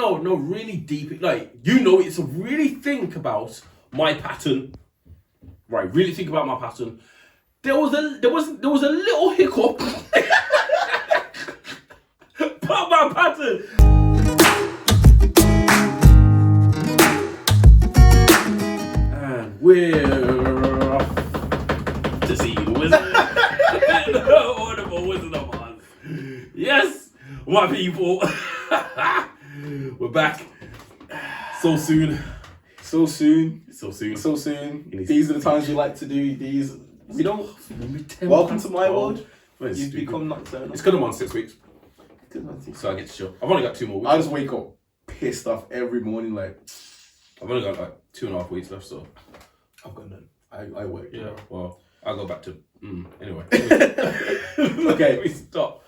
really deep. Like, it's a really think about my pattern. Right, really think about my pattern. There was a little hiccup about my pattern. And we're off to see the wizard. The wonderful Wizard of Oz. Yes, my people. We're back. So soon. These are the times we like to do these. We don't. Welcome to my world. You've become nocturnal. It's because I'm on 6 weeks. So I get to chill. I've only got 2 more weeks. I just wake up pissed off every morning. Like, I've only got like 2.5 weeks left, so I've got none. I work. Yeah, well, I'll go back to anyway. Okay, we stop.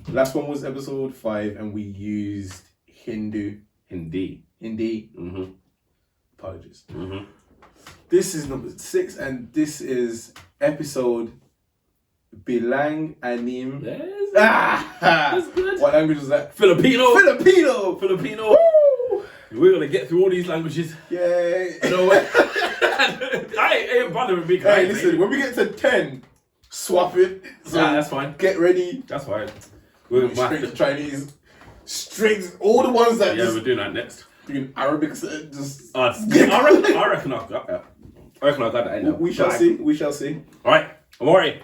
Last one was episode 5, and we used Hindi. Mm-hmm. Apologies. Mm-hmm. This is number 6, and this is episode Bilang Anim. Yes. That's good. What language is that? Filipino. Woo! We're gonna get through all these languages. Yeah. No way. I ain't bothering me. Hey, listen. When we get to 10, swap it. So that's fine. Get ready. That's fine. We're straight to Chinese. Straight. All the ones that. Yeah, we're doing that next. Doing Arabic. Just. I reckon I've got that. I got that. We shall see. All right. Amori.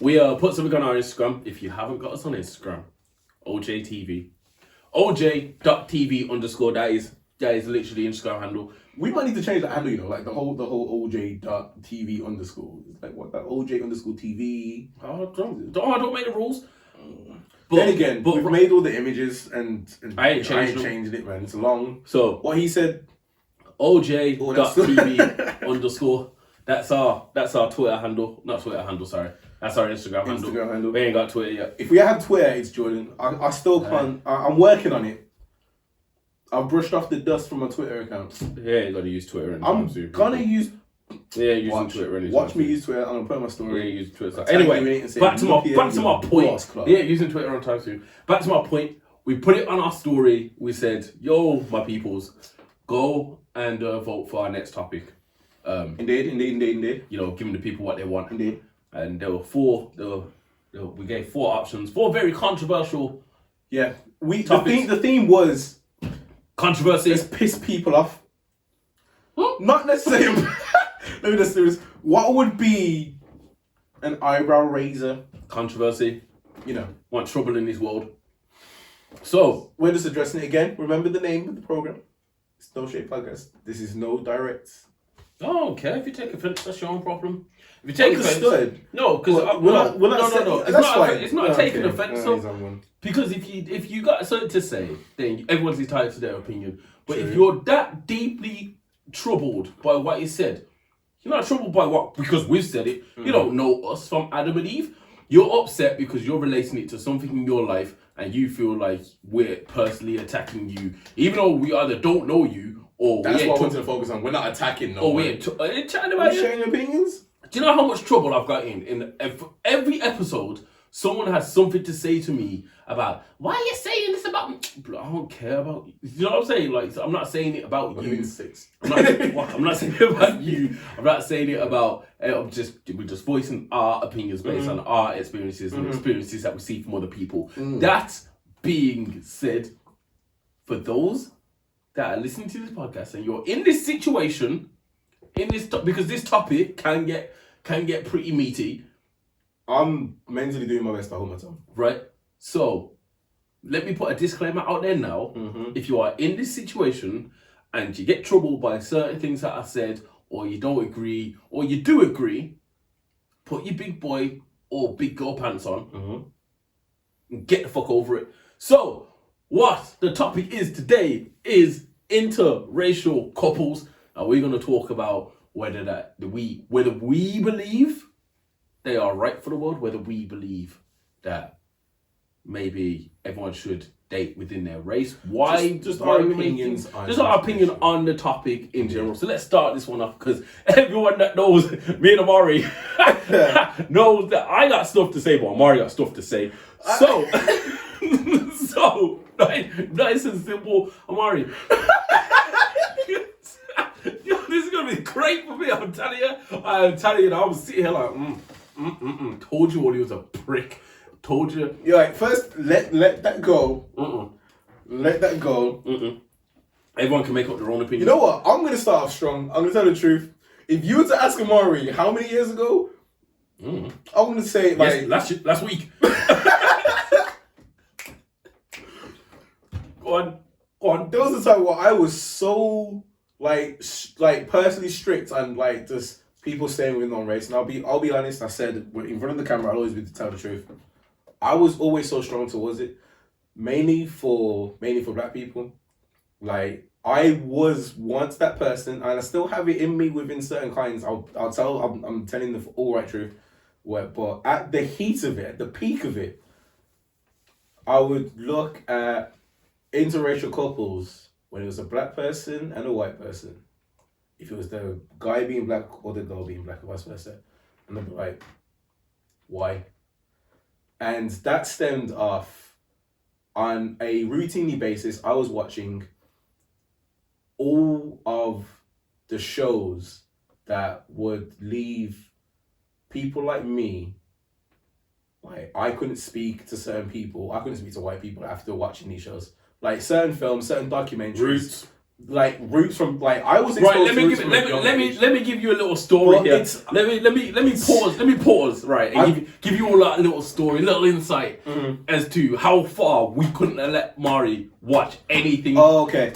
We put something on our Instagram. If you haven't got us on Instagram, OJTV. OJ.TV_. That is literally Instagram handle. We might need to change the handle, like the whole OJ.TV_. It's like what, that OJ_TV. Don't make the rules. But then again, we've made all the images and I ain't changing it, man. It's long. So what he said, OJ.TV_. That's our Twitter handle. Not Twitter handle, sorry. That's our Instagram handle. We ain't got Twitter yet. If we had Twitter, it's Jordan. I still can't. I'm working on it. I've brushed off the dust from my Twitter account. Yeah, you gotta use Twitter. I'm gonna use. Yeah, using Twitter. Watch me use Twitter. I'm gonna put on my story. Yeah, use Twitter. Anyway, back to my point. Yeah, using Twitter on time soon. Back to my point. We put it on our story. We said, "Yo, my peoples, go and vote for our next topic." Indeed. Giving the people what they want. Indeed. And there were 4. We gave 4 options. 4 very controversial. Yeah. The theme was controversy. Let's piss people off. Not necessarily. Let me just do this. What would be an eyebrow raiser? Controversy. Want trouble in this world. So we're just addressing it again. Remember the name of the program. It's No Shade Podcast. This is no directs. I don't care if you take offense. That's your own problem. If you take offense, no, because no. It's not taking offense. Because if you got something to say, then everyone's entitled to their opinion. But if you're that deeply troubled by what you said, you're not troubled by because we've said it. You don't know us from Adam and Eve. You're upset because you're relating it to something in your life, and you feel like we're personally attacking you, even though we either don't know you. That's what I wanted to focus on. We're not attacking. We're chatting about sharing your opinions. Do you know how much trouble I've got in every episode? Someone has something to say to me about why are you saying this about me? I don't care about you. You know what I'm saying? Like, I'm not saying it about you. I'm not saying it about you. I'm not saying it about. We're just voicing our opinions based on our experiences and experiences that we see from other people. That being said, for those that are listening to this podcast and you're in this situation, because this topic can get pretty meaty. I'm mentally doing my best to hold my tongue. Right. So let me put a disclaimer out there now. If you are in this situation and you get troubled by certain things that I said, or you don't agree, or you do agree, put your big boy or big girl pants on and get the fuck over it. So what the topic is today is interracial couples, and we're going to talk about whether we believe they are right for the world, whether we believe that maybe everyone should date within their race. Why? Just our opinions. Just our opinion on the topic in general. So let's start this one off, because everyone that knows me and Amari knows that I got stuff to say, but Amari got stuff to say. So, so nice and simple, Amari. Yo, this is gonna be great for me. I'm telling you. I was sitting here like, told you all he was a prick. Told you. You're like, first let that go. Let that go. Everyone can make up their own opinion. You know what? I'm gonna start off strong. I'm gonna tell the truth. If you were to ask Amari how many years ago, I'm gonna say like last week. Go on. There was a time where I was so like personally strict and like just people staying with non-race. And I'll be honest. I said in front of the camera, I'll always be to tell the truth. I was always so strong towards it, mainly for black people. Like I was once that person, and I still have it in me within certain kinds. I'm telling the all right truth. But at the heat of it, at the peak of it, I would look at interracial couples when it was a black person and a white person. If it was the guy being black or the girl being black, or vice versa, and I'd be like, why? And that stemmed off on a routinely basis. I was watching all of the shows that would leave people like me, like I couldn't speak to certain people. I couldn't speak to white people after watching these shows. Like certain films, certain documentaries. Roots from like I was exposed let me give you a little story here. Let me pause right and give you all a little story, a little insight as to how far we couldn't let Mari watch anything. Oh, okay.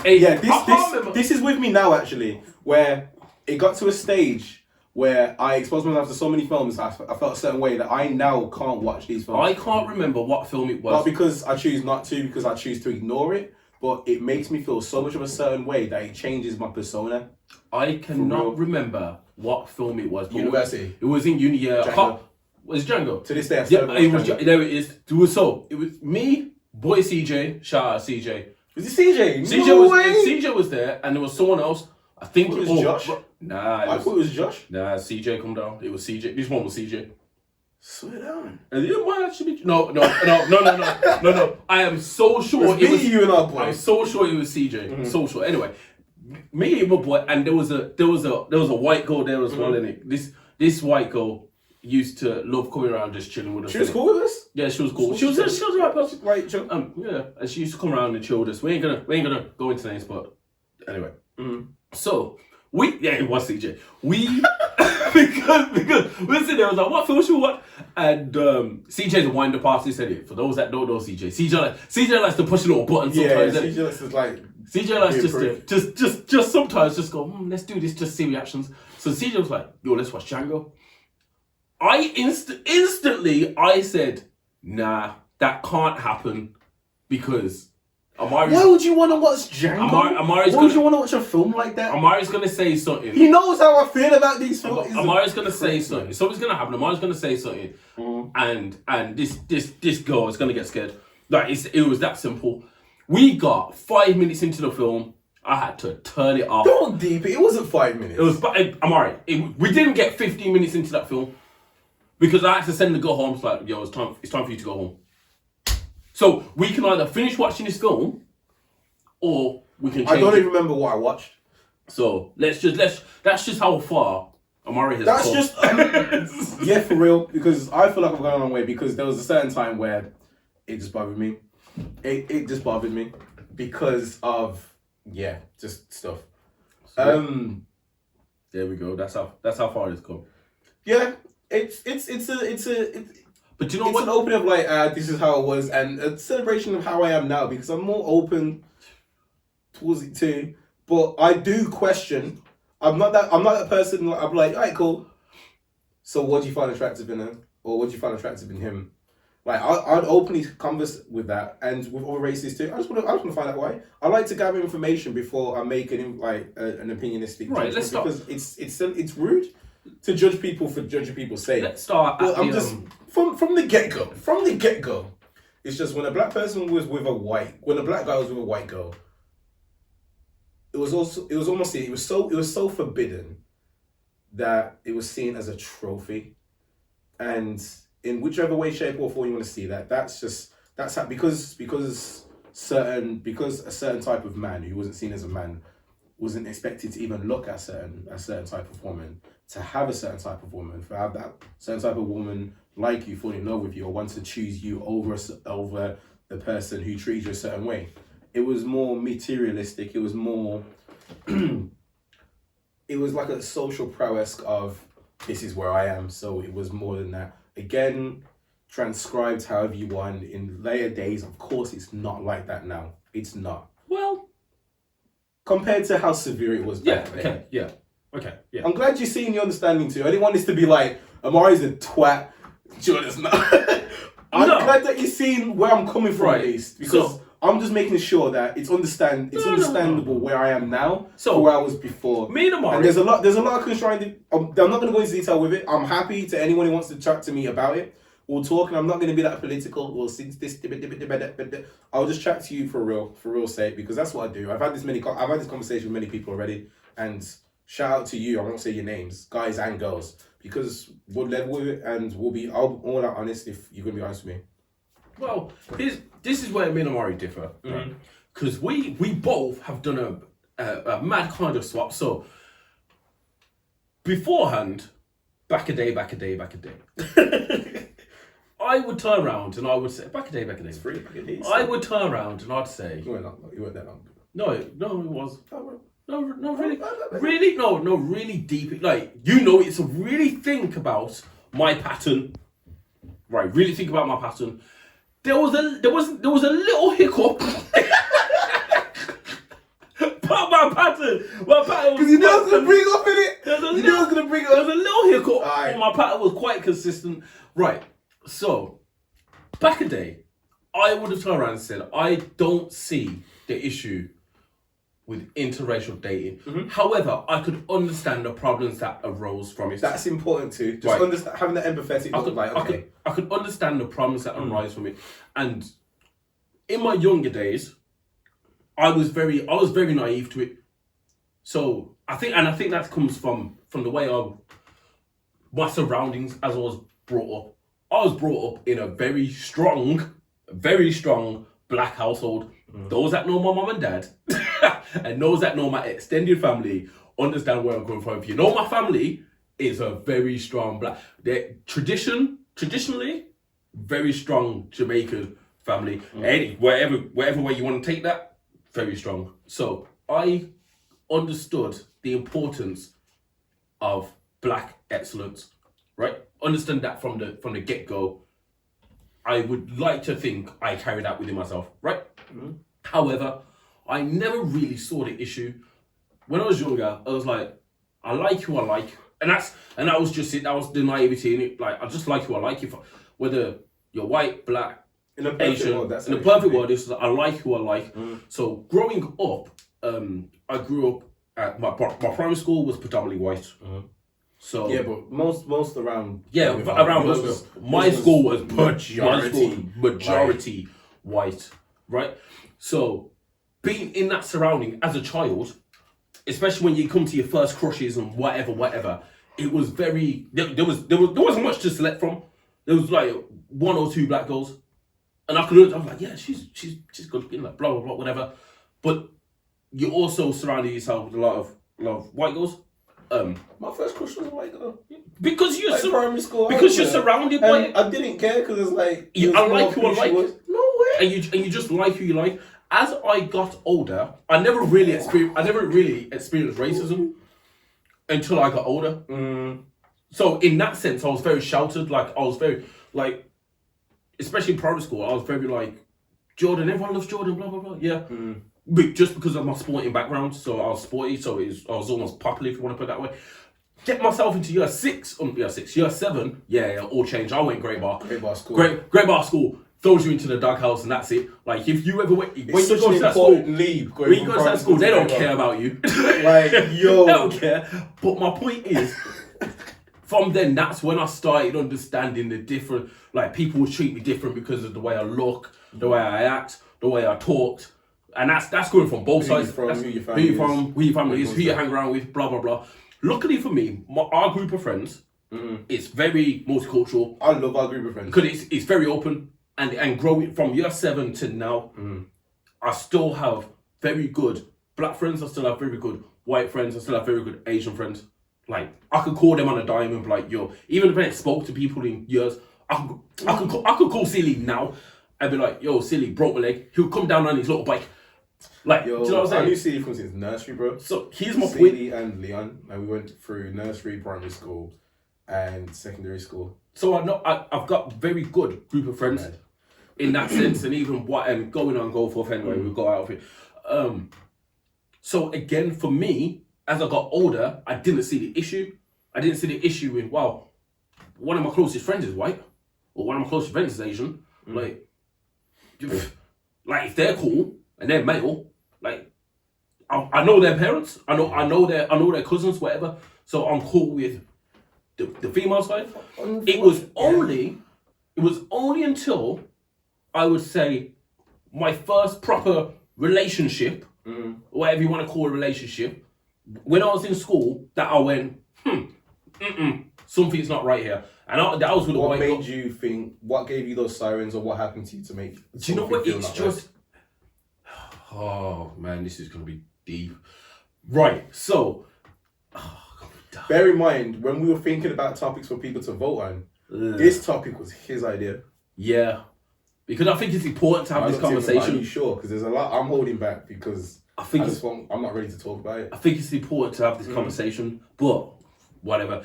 This is with me now actually, where it got to a stage where I exposed myself to so many films, I felt a certain way that I now can't watch these films. I can't remember what film it was. Not because I choose not to, because I choose to ignore it. But it makes me feel so much of a certain way that it changes my persona. I cannot remember what film it was. University. It was in uni. Django. Was Django? To this day, I still it was. There it is. It was me, boy CJ. Shout out CJ. Was it CJ? CJ was there, and there was someone else. I think it was Josh. Nah, I thought it was Josh. Nah, CJ, come down. It was CJ. This one was CJ. Swear down. And it might actually be no. I am so sure it was you and our boy. I'm so sure it was CJ. So sure. Anyway, me and my boy, and there was a white girl there as well in it. This white girl used to love coming around just chilling with us. She was cool with us? Yeah, she was cool. She was the right person. Right, Joe. Yeah, and she used to come around and chill with us. We ain't gonna go into names, but anyway. So it was CJ. Because we're sitting there, I was like, what film should we watch? And CJ's a wind-up artist, said it. For those that don't know CJ, CJ likes to push a little button sometimes. Yeah, CJ likes to like. CJ likes just sometimes just go, let's do this, just see reactions. So CJ was like, yo, let's watch Django. I instantly said, nah, that can't happen because Amari's... Why would you want to watch Django? Why would you want to watch a film like that? Amari's going to say something. He knows how I feel about these films. Amari's going to say something. Something's going to happen. Amari's going to say something. And this girl is going to get scared. Like, it was that simple. We got 5 minutes into the film. I had to turn it off. Don't deep it. It wasn't 5 minutes. It was... Amari, we didn't get 15 minutes into that film because I had to send the girl home. It's like, yo, it's time for you to go home. So we can either finish watching this film, or we can change I don't even remember what I watched. So that's just how far Amari has That's come. just yeah, for real. Because I feel like I'm going a long way. Because there was a certain time where it just bothered me. It just bothered me because of just stuff. So, there we go. That's how far it's come. Yeah, it's But you know it's what? an opening of like, this is how it was, and a celebration of how I am now because I'm more open towards it too. But I do question. I'm not that person. I'm like, alright, cool. So what do you find attractive in her, or what do you find attractive in him? Like I'd openly converse with that, and with other races too. I just want to find out why. I like to gather information before I make an opinionistic right. Let's start because it's rude to judge people for judging people's sake. Let's start. From the get go. It's just when a black person was with when a black guy was with a white girl, it was so forbidden that it was seen as a trophy, and in whichever way, shape, or form you want to see that. That's how, because a certain type of man who wasn't seen as a man wasn't expected to even look at a certain type of woman, to have a certain type of woman, to have that certain type of woman like you, fall in love with you, or want to choose you over the person who treats you a certain way. It was more materialistic. It was more. It was like a social prowess of, this is where I am. So it was more than that. Again, transcribed however you want. In later days, of course, it's not like that now. It's not. Well, compared to how severe it was back then. Okay, yeah. Okay, yeah. I'm glad you're seeing the understanding too. I didn't want this to be like, Amari's a twat. Jordan's not. I'm glad that you're seeing where I'm coming from, at least. Because I'm just making sure that it's understandable where I am now, so where I was before. Me and Amari. And there's a lot of constraint. I'm not going to go into detail with it. I'm happy to anyone who wants to chat to me about it. We'll talk, and I'm not going to be that political. Well, since this, I'll just chat to you for real sake, because that's what I do. I've had this conversation with many people already, and shout out to you. I won't say your names, guys and girls, because we'll level with it, and I'll all out honest if you're going to be honest with me. Well, this is where me and Amari differ, because we both have done a mad kind of swap. So beforehand, back a day. I would turn around and I would say, back a day. It's free, back a day. I would turn around and I'd say, You weren't that long. No, it was. No, really deep. Like, it's a really think about my pattern. Right, really think about my pattern. There was a little hiccup. But my pattern was. Because you know I was gonna bring up in it. There was a little hiccup. But my pattern was quite consistent. Right. So, back a day, I would have turned around and said, I don't see the issue with interracial dating. Mm-hmm. However, I could understand the problems that arose from it. That's important too. Just understand, having that empathetic look. I could understand the problems that arise from it. And in my younger days, I was very naive to it. So I think that comes from the way my surroundings as I was brought up. I was brought up in a very strong black household. Those that know my mum and dad and those that know my extended family understand where I'm coming from. If you know my family, it's a very strong black. They're traditionally very strong Jamaican family. Any whatever way you want to take that, very strong. So I understood the importance of black excellence, right? Understand that from the get-go. I would like to think I carried that within myself, right? Mm-hmm. However, I never really saw the issue. When I was younger, I was like, I like who I like. And that was just it. That was the naivety in it. Like, I just like who I like. Whether you're white, black, Asian. In the perfect world, I like who I like. So growing up, I grew up at my primary school was predominantly white. So yeah, but most around my school was majority white, right? So being in that surrounding as a child, especially when you come to your first crushes and whatever, it was very there wasn't much to select from. There was like one or two black girls, and I was like, yeah, she's good looking, like blah blah blah whatever. But you also surrounded yourself with a lot of white girls. My first crush was a white girl. Because you're primary school. Because you're surrounded by it. I didn't care because it's like I like who I like. No way. And you just like who you like. As I got older, I never really experienced racism until I got older. So in that sense, I was very sheltered. Like I was very especially in primary school, I was very like Jordan. Everyone loves Jordan. Blah blah blah. Yeah. But just because of my sporting background, so I was sporty, so I was almost popular, if you want to put it that way. Get myself into year 7, all changed. I went Great Bar School. Great Bar School throws you into the doghouse and that's it. Like if you ever went, when you go to that school, they don't care about you. Like yo, they don't care. But my point is, from then, that's when I started understanding the different. Like people would treat me different because of the way I look, the way I act, the way I talked. And that's going from both sides. Who your family is, who you hang around with, blah, blah, blah. Luckily for me, our group of friends, It's very multicultural. I love our group of friends. Because it's very open. And growing from year 7 to now, I still have very good black friends. I still have very good white friends. I still have very good Asian friends. Like, I could call them on a dime and be like, yo, even if I ain't spoke to people in years, I could call Silly now and be like, yo, Silly broke my leg. He'll come down on his little bike. Like, yo, do you know what I'm saying? I knew Silly from since nursery, bro. So here's my point. Silly and Leon, and we went through nursery, primary school, and secondary school. So I've got very good group of friends in that sense, and even what going on go forth anyway, we go out of it. So again, for me, as I got older, I didn't see the issue. I didn't see the issue in, wow, one of my closest friends is white, or one of my closest friends is Asian. Like if they're cool and they're male, like I know their parents, I know their cousins, whatever. So I'm cool with the female side. It was only until I would say my first proper relationship, whatever you want to call a relationship, when I was in school, that I went, something's not right here. And that was with what made you think? What gave you those sirens, or what happened to you to make? Do you know what? It's just. Oh man, this is gonna be deep. Right, so. Bear in mind, when we were thinking about topics for people to vote on, this topic was his idea. Yeah, because I think it's important to have this conversation. Are you sure? Because there's a lot I'm holding back because I'm not ready to talk about it. I think it's important to have this conversation, but whatever.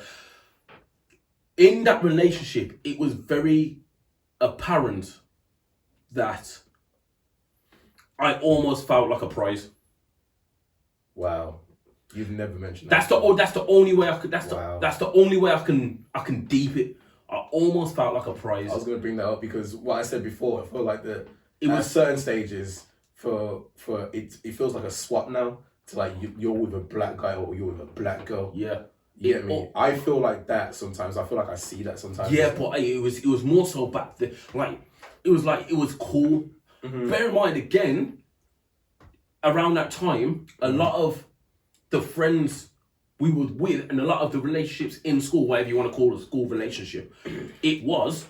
In that relationship, it was very apparent that I almost felt like a prize. Wow, you've never mentioned that. That's the only way I could. That's the only way I can deep it. I almost felt like a prize. I was going to bring that up because what I said before, I feel like at certain stages for it feels like a swap now to like you're with a black guy or you're with a black girl. Yeah. You get me? I feel like that sometimes. I feel like I see that sometimes. Yeah, but it was more so back then. It was cool. Bear in mind again, around that time, a lot of the friends we were with and a lot of the relationships in school, whatever you want to call a school relationship, it was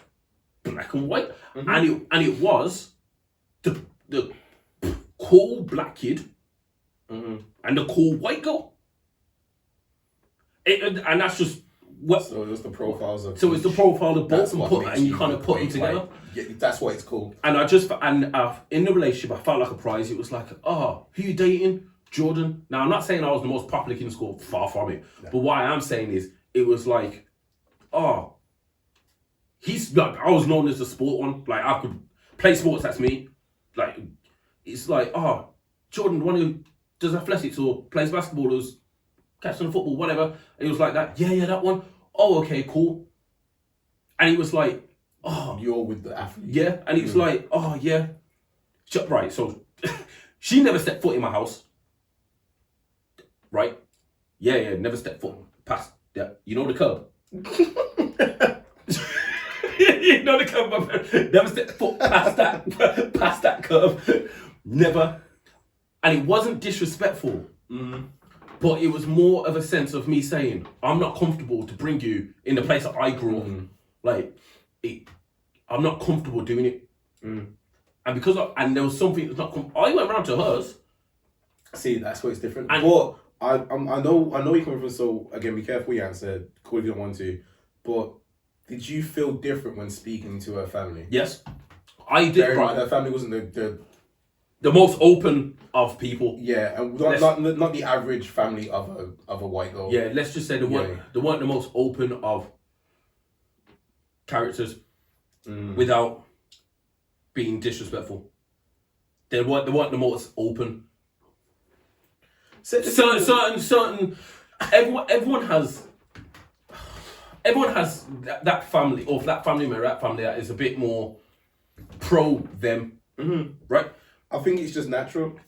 black and white, and it was the cool black kid and the cool white girl. And that's just what. So it's the profiles of. So it's the profile of both, and you kind of put them together. Like, yeah, that's why it's cool. And in the relationship, I felt like a prize. It was like, who you dating? Jordan. Now I'm not saying I was the most popular kid in school, far from it. No. But what I am saying is, it was like, he's like, I was known as the sport one. Like I could play sports. That's me. Like it's like, Jordan, one who does athletics or plays basketball or catching the football, whatever. And he was like that. Yeah, that one. Oh, okay, cool. And he was like, you're with the athlete. Yeah, and he was like, yeah. Right, so she never stepped foot in my house. Right? Yeah, never stepped foot past. Yeah, you know the curb. You know the curb. Never stepped foot past that curb. Never. And it wasn't disrespectful. But it was more of a sense of me saying, I'm not comfortable to bring you in the place that I grew up. Like, I'm not comfortable doing it. And because and there was something that's not I went round to hers. See, that's where it's different. But I know you're coming from, so again, be careful you answer. Cool if you don't want to. But did you feel different when speaking to her family? Yes. I did. Her family wasn't the most open of people. Yeah, and not the average family of a white girl. Yeah, let's just say they weren't the most open of characters without being disrespectful. They weren't the most open. Certain everyone has that family or that family member, that family that is a bit more pro them, right? I think it's just natural.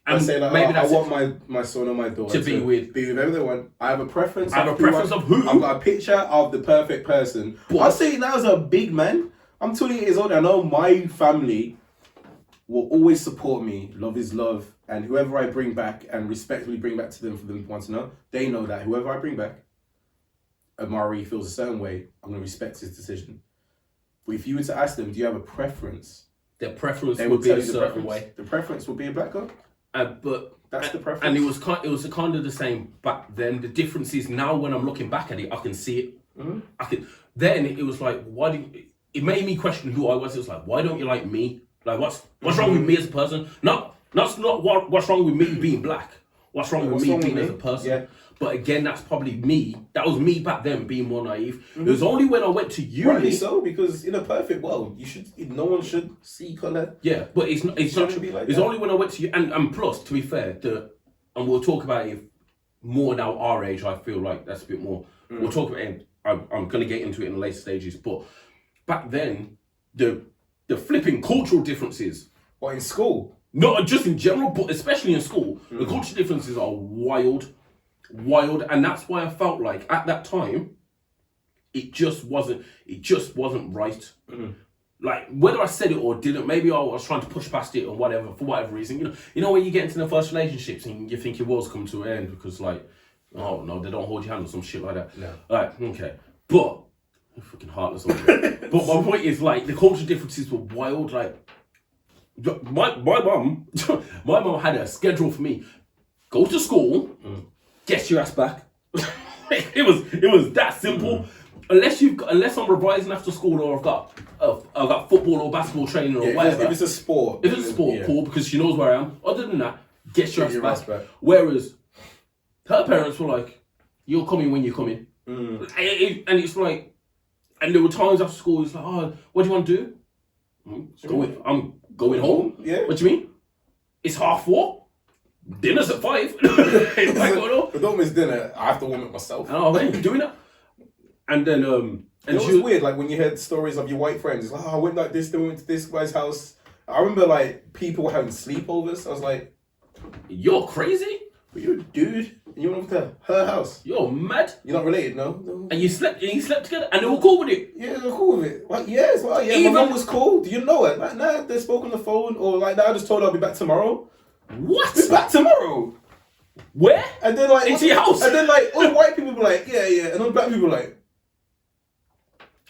I say like, maybe I want my son or my daughter to be with whoever they want. I have a preference. Of who? I've got a picture of the perfect person. But I say that as a big man. I'm 20 years old. I know my family will always support me. Love is love, and whoever I bring back and respectfully bring back to them for them to want to know, they know that whoever I bring back Amari feels a certain way, I'm going to respect his decision. But if you were to ask them, do you have a preference? Their preference They would be tell a you the certain preference. way. The preference would be a black girl. But That's the preference. And it was kind of the same back then. The difference is now when I'm looking back at it, I can see it. Mm-hmm. I can. Then it was like, why do you, it made me question who I was. It was like, why don't you like me? Like, what's wrong with me as a person? Not what's wrong with me being black. What's wrong with me being as a person? Yeah. But again, that's probably me. That was me back then, being more naive. It was only when I went to uni. Rightly so, because in a perfect world, no one should see color. Yeah, but it's not. It's not. Like it's only when I went to and plus, to be fair, and we'll talk about it more now. Our age, I feel like that's a bit more. We'll talk about it. I'm going to get into it in the later stages, but back then, the flipping cultural differences. What, in school? Not just in general, but especially in school, the cultural differences are wild, and that's why I felt like at that time, it just wasn't right. Like whether I said it or didn't, maybe I was trying to push past it or whatever for whatever reason. You know when you get into the first relationships and you think your world's come to an end because like, oh no, they don't hold your hand or some shit like that. No. Like okay, but I'm fucking heartless. But my point is like the cultural differences were wild. Like my mum, my mum had a schedule for me. Go to school, get your ass back. it was that simple. Unless I'm revising after school or I've got football or basketball training or whatever. If it's a sport. If it's a sport, cool, because she knows where I am. Other than that, get your ass back. Whereas her parents were like, you're coming when you're coming. And it's like, and there were times after school, it's like, oh, what do you want to do? I'm going home. Yeah. What do you mean? It's 4:30. Dinner's at 5. It's like, oh no. But don't miss dinner. I have to warm it myself. Oh, man, doing that. And then, and it was weird, like when you heard stories of your white friends, it's like, oh, I went like this, then we went to this guy's house. I remember like people were having sleepovers. I was like, you're crazy? But you're a dude, and you went to her house. You're mad. You're not related, no? And you slept together, and they were cool with it. Yeah, they were cool with it. Like, yeah, it's like, yeah, my mum was cool. Do you know it? Like, nah, they spoke on the phone, or like, nah, I just told her I'll be back tomorrow. What? Be back tomorrow. Where? And then like, into your house. And then like, all the white people were like, yeah, and all the black people were like.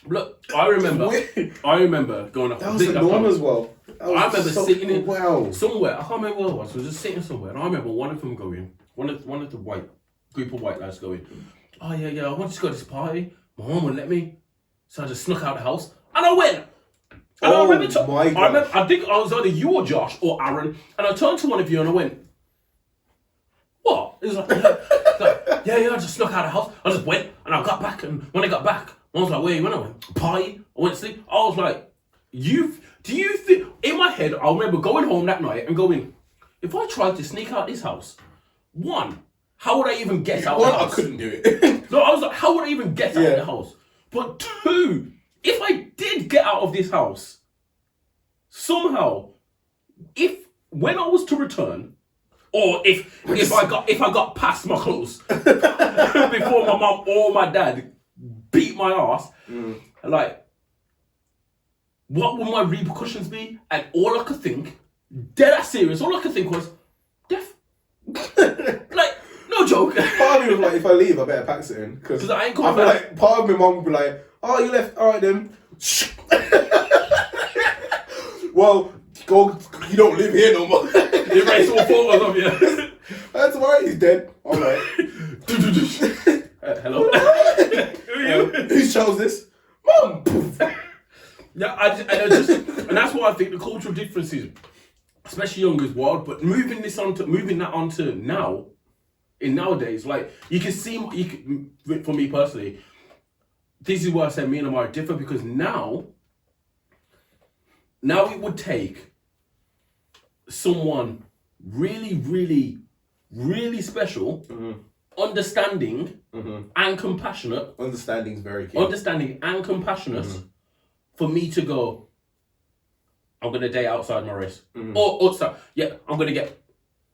Look, I remember going up. That was the norm as well. I remember sitting in somewhere. I can't remember where it was. I was just sitting somewhere, and I remember one of them going. One of the group of white lads going. Oh yeah, I wanted to go to this party. My mum wouldn't let me, so I just snuck out the house, and I went. And I remember, I think I was either you or Josh or Aaron, and I turned to one of you and I went, "What?" It was like, yeah, I just snuck out of the house. I just went, and I got back, and when I got back, I was like, where you went? I went, party. I went to sleep. I was like, do you think, in my head, I remember going home that night and going, if I tried to sneak out this house, one, how would I even get out of the house? I couldn't do it. No, I was like, how would I even get out of the house? But two, if I did get out of this house, somehow, when I was to return, or if I got past my clothes before my mum or my dad beat my ass, like, what would my repercussions be? And all I could think, dead ass serious, all I could think was, death. Like, no joke. Part of me was like, if I leave, I better pack it in. Because I ain't coming back. back. Like, part of my mum would be like, oh, you left, alright then. Well, go, you don't live here no more. They erase all photos of you. That's alright, he's dead. Alright. Hello? Who are you? Who chose this? Mum! Yeah, and that's why I think the cultural differences, especially young, is wild. But moving that onto now, in nowadays, like you can see, for me personally, this is why I say me and Amara differ, because now it would take someone really, really, really special, understanding and compassionate. Understanding's very key. Understanding and compassionate for me to go, I'm gonna date outside my race. Or sorry, yeah, I'm gonna get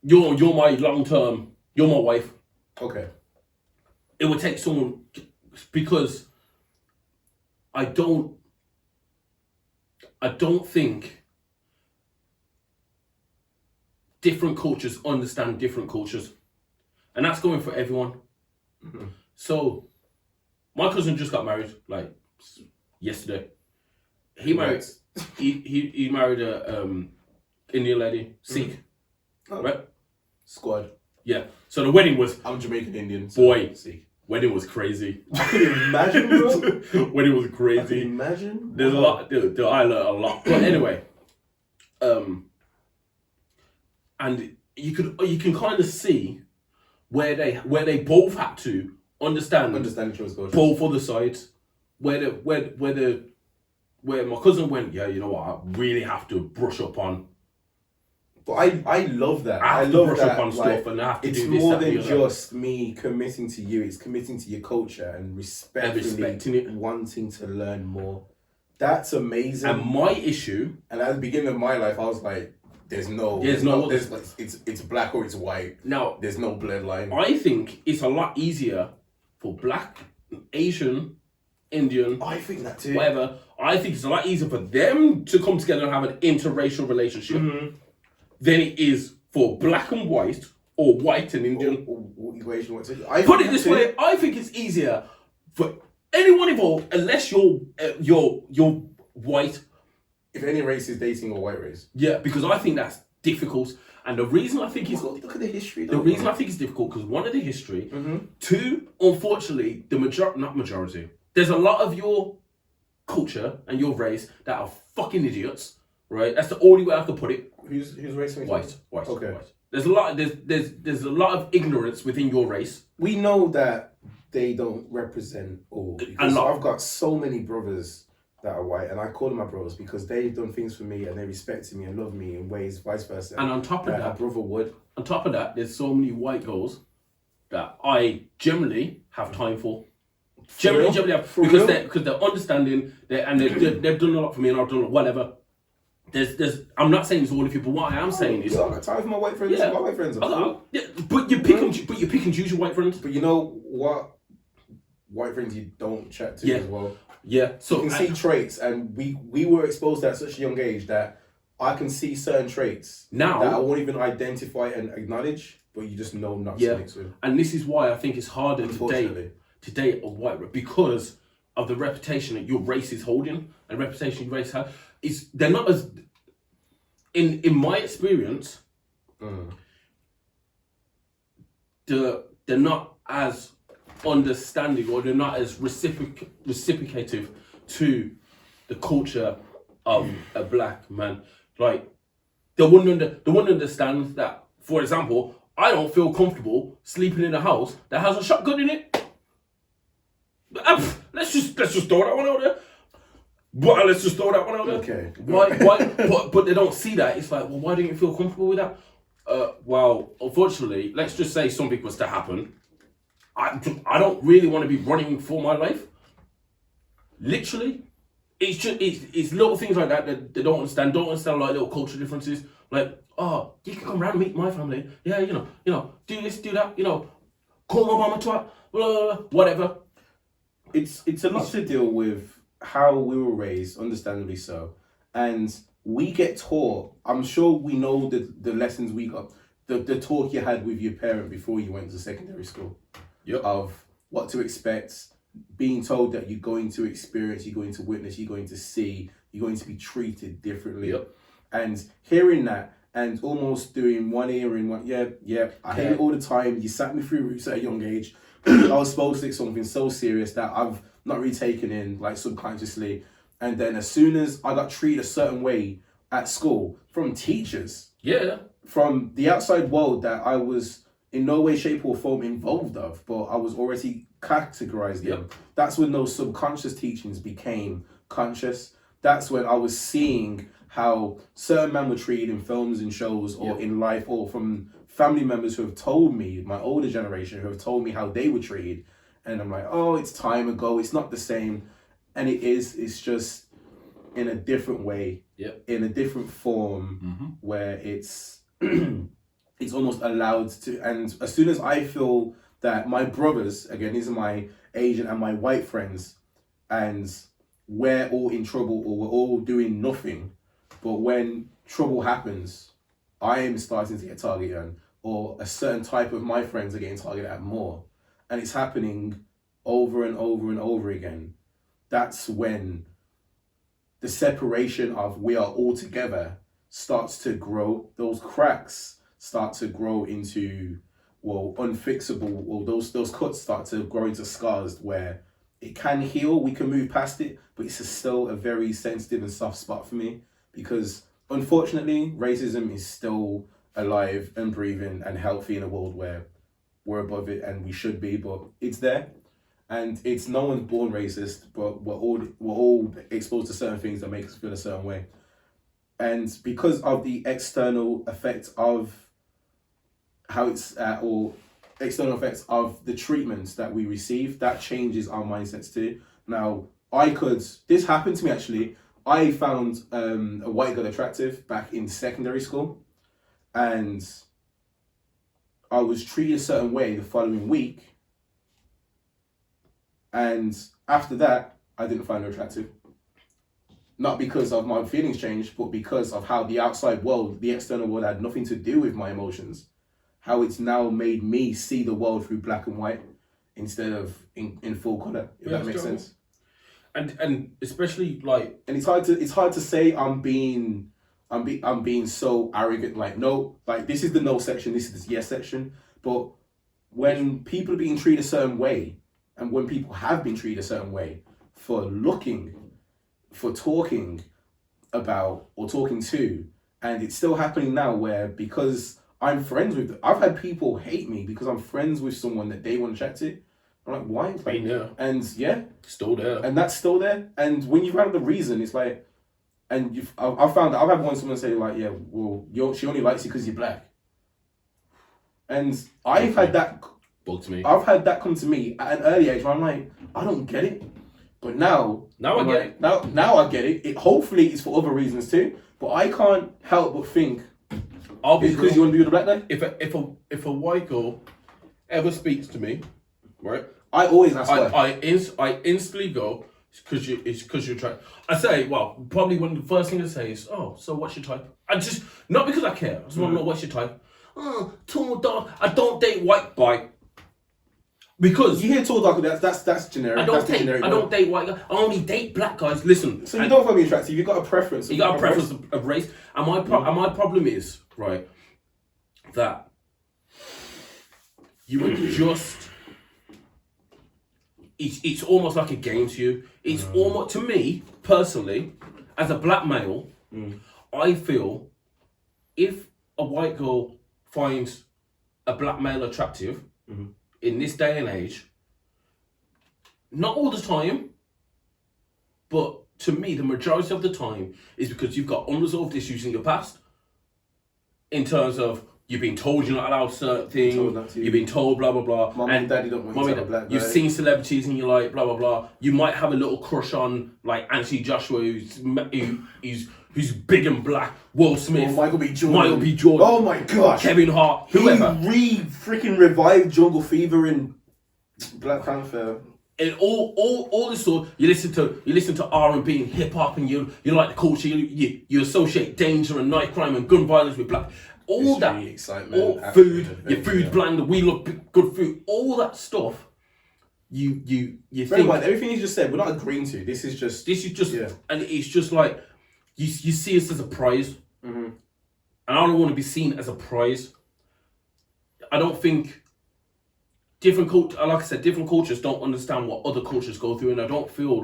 you're my long term, you're my wife. Okay. It would take someone, because I don't think different cultures understand different cultures. And that's going for everyone. So My cousin just got married like yesterday. He married. He married a Indian lady, Sikh, right? Squad. Yeah. So the wedding was. I'm Jamaican Indian. So boy, Sikh. Wedding was crazy. I can imagine, bro. Wedding was crazy. I can imagine. There's a lot. Dude, I learned a lot. But anyway, and you can kind of see where they both had to understand each other's culture. Both other sides. Where my cousin went, yeah, you know what, I really have to brush up on. But I love that. I have to brush up on stuff, and I have to do this. It's more than just me committing to you. It's committing to your culture and respecting it, wanting to learn more. That's amazing. And my issue. And at the beginning of my life, I was like, it's black or it's white. Now there's no bloodline. I think it's a lot easier for black, Asian, Indian. I think that too. Whatever. I think it's a lot easier for them to come together and have an interracial relationship than it is for black and white or white and Indian. Put it this way, I think it's easier for anyone involved, unless you're white. If any race is dating a white race. Yeah, because I think that's difficult. And the reason I think it's... Look at the history. The reason I think it's difficult, because one of the history, two, unfortunately, not majority. There's a lot of your culture and your race that are fucking idiots, right? That's the only way I can put it. Whose race? White. Okay. White. There's a lot of ignorance within your race. We know that they don't represent all. Because I've got so many brothers that are white, and I call them my brothers because they've done things for me and they respected me and love me in ways vice versa. And on top of that, a brother would. On top of that, there's so many white girls that I generally have time for. Generally have, because they're understanding, they've done a lot for me, and I've done whatever. I'm not saying it's all of you, but what I am saying is, I've got time for my white friends. My white friends are cool. But you pick and choose your white friends. But you know what? White friends you don't chat to as well. Yeah, so you can see traits, and we were exposed at such a young age that I can see certain traits now that I won't even identify and acknowledge, but you just know not to mix with. And this is why I think it's harder to date a white race, because of the reputation that your race is holding, and reputation your race has. They're not as, in my experience, they're not as understanding, or they're not as reciprocative to the culture of a black man. Like, they wouldn't understand that, for example, I don't feel comfortable sleeping in a house that has a shotgun in it. Let's just throw that one out there. But let's just throw that one out there. Okay. Why? But they don't see that. It's like, well, why don't you feel comfortable with that? Well, unfortunately, let's just say something was to happen. I don't really want to be running for my life. Literally, it's little things like that they don't understand. Don't understand, like, little cultural differences. Like, oh, you can come round and meet my family. Yeah, you know, do this, do that. You know, call my mama twat, blah, blah, blah, whatever. It's a lot to deal with how we were raised, understandably so, and we get taught. I'm sure we know the lessons we got, the talk you had with your parent before you went to secondary school. Yep. Of what to expect, being told that you're going to experience, you're going to witness, you're going to see, you're going to be treated differently. Yep. And hearing that and almost doing one ear in one, I hear it all the time. You sat me through roots at a young age. I was supposed to take something so serious that I've not really taken in, like, subconsciously. And then as soon as I got treated a certain way at school from teachers, from the outside world that I was in no way, shape or form involved of, but I was already categorized in. That's when those subconscious teachings became conscious. That's when I was seeing how certain men were treated in films and shows or in life, or from family members who have told me, my older generation, who have told me how they were treated. And I'm like, oh, it's time ago. It's not the same. And it is. It's just in a different way, in a different form, where it's it's almost allowed to. And as soon as I feel that my brothers, again, these are my Asian and my white friends, and we're all in trouble or we're all doing nothing, but when trouble happens, I am starting to get targeted on, or a certain type of my friends are getting targeted at more. And it's happening over and over and over again, that's when the separation of we are all together starts to grow. Those cracks start to grow into, well, unfixable, or those cuts start to grow into scars where it can heal, we can move past it, but it's still a very sensitive and soft spot for me, because unfortunately racism is still alive and breathing and healthy in a world where we're above it and we should be, but it's there. And it's no one's born racist, but we're all exposed to certain things that make us feel a certain way. And because of the external effects of how it's or external effects of the treatments that we receive, that changes our mindsets too. Now, this happened to me actually. I found a white girl attractive back in secondary school, and I was treated a certain way the following week. And after that, I didn't find her attractive. Not because of my feelings changed, but because of how the outside world, the external world, had nothing to do with my emotions. How it's now made me see the world through black and white instead of in full colour, if that makes sense. And especially like, and it's hard to say I'm being so arrogant, like, no, like this is the no section, this is the yes section. But when people are being treated a certain way, and when people have been treated a certain way for looking, for talking about or talking to, and it's still happening now where, because I'm friends with, I've had people hate me because I'm friends with someone that they want to chat to. I'm like, why? Like, yeah. And yeah, still there. And that's still there. And when you find the reason, it's like, and I've found that I've had someone say like, yeah, well, she only likes you because you're black. And I've had that. Book to me. I've had that come to me at an early age where I'm like, I don't get it. But now I get it. Now I get it. Hopefully it's for other reasons too. But I can't help but think, because you want to be with a black guy? If a white girl ever speaks to me, right? I always ask why. I instantly go, it's because you're attractive. I say, well, probably one of the first things I say is, oh, so what's your type? I just, not because I care, I just want to know what's your type. Oh, tall, dark. I don't date white guy. Because you hear tall, dark, that's generic. I don't date white guys. I only date black guys. Listen. So you don't find me attractive. You've got a preference. You got a preference of race. And my problem is, right, that you would just. It's almost like a game to you. It's almost, to me personally, as a black male, I feel if a white girl finds a black male attractive. In this day and age, not all the time, but to me, the majority of the time is because you've got unresolved issues in your past. In terms of you've been told you're not allowed certain things, you've been told blah blah blah. Mum and daddy don't want you to have a black guy. You've seen celebrities and you're like blah blah blah. You might have a little crush on like Anthony Joshua, who's big and black. Will Smith, Michael B. Jordan. Oh my gosh, Kevin Hart, whoever. He freaking revived Jungle Fever in Black Panther. And all this sort, you listen to R&B and hip hop, and you like the culture. You associate danger and night crime and gun violence with black. All that excitement, all food, your food bland. We love good food. All that stuff. You think everything you just said, we're not agreeing to. This is just, and it's just like you see us as a prize, and I don't want to be seen as a prize. I don't think. Different cultures don't understand what other cultures go through, and I feel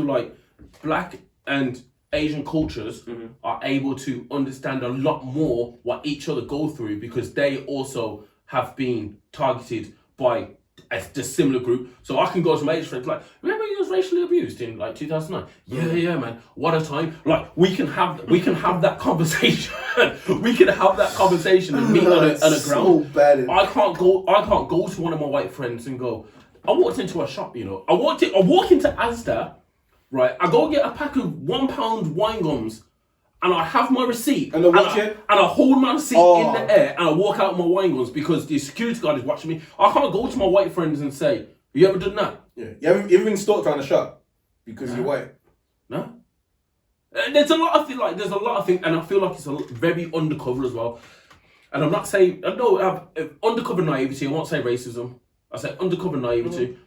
like black and Asian cultures are able to understand a lot more what each other go through, because they also have been targeted by a similar group. So I can go to my Asian friends like, remember you was racially abused in like 2009? Yeah, man. What a time! Like we can have that conversation. We can have that conversation and meet on a ground. So bad. I can't go to one of my white friends and go, I walked into a shop, I walk into Asda, right? I go get a pack of £1 wine gums, and I have my receipt, and I hold my receipt in the air, and I walk out with my wine gums because the security guard is watching me. I can't go to my white friends and say, you ever done that? Yeah. You ever been stalked around the shop because you're white? No. There's a lot of things, and I feel like it's very undercover as well. And I'm not saying, I have undercover naivety. I won't say racism. I say undercover naivety.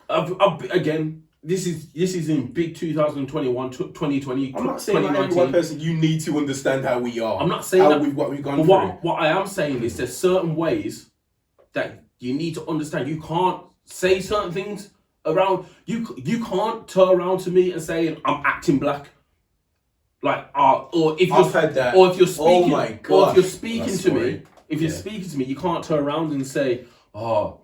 Again, this is in big 2021, 2020. I'm not saying like every one person you need to understand how we are. I'm not saying how that, what we've gone but through. What I am saying is there's certain ways that you need to understand. You can't say certain things around. You can't turn around to me and say I'm acting black. Like or if I've heard that. or if you're speaking, oh my gosh. or if you're speaking That's to sorry. me, if you're speaking to me, you can't turn around and say, oh,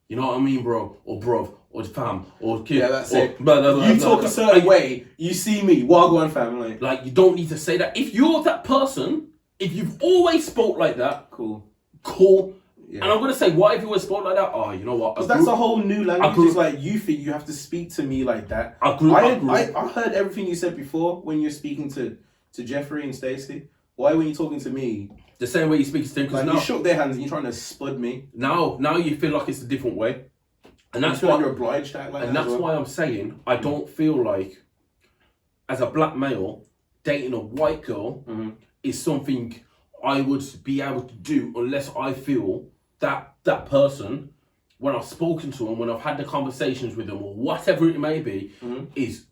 you know what I mean, bro, or bruv, or fam, or kid. Yeah, that's or it. Blah, blah, blah, you blah, talk blah. a certain way, you see me, Wagwan family. Like you don't need to say that. If you're that person, if you've always spoke like that, cool. Yeah. And I'm gonna say, why have you always spoke like that? Oh, you know what? Because that's a whole new language. It's like you think you have to speak to me like that. I heard everything you said before when you're speaking to Jeffrey and Stacey. Why when you're talking to me? The same way you speak to them, because like you shook their hands and you're trying to spud me. Now you feel like it's a different way, and that's why you're obliged to act like that. And that's why I'm saying I don't feel like, as a black male, dating a white girl is something I would be able to do unless I feel that that person, when I've spoken to them, when I've had the conversations with them, or whatever it may be, is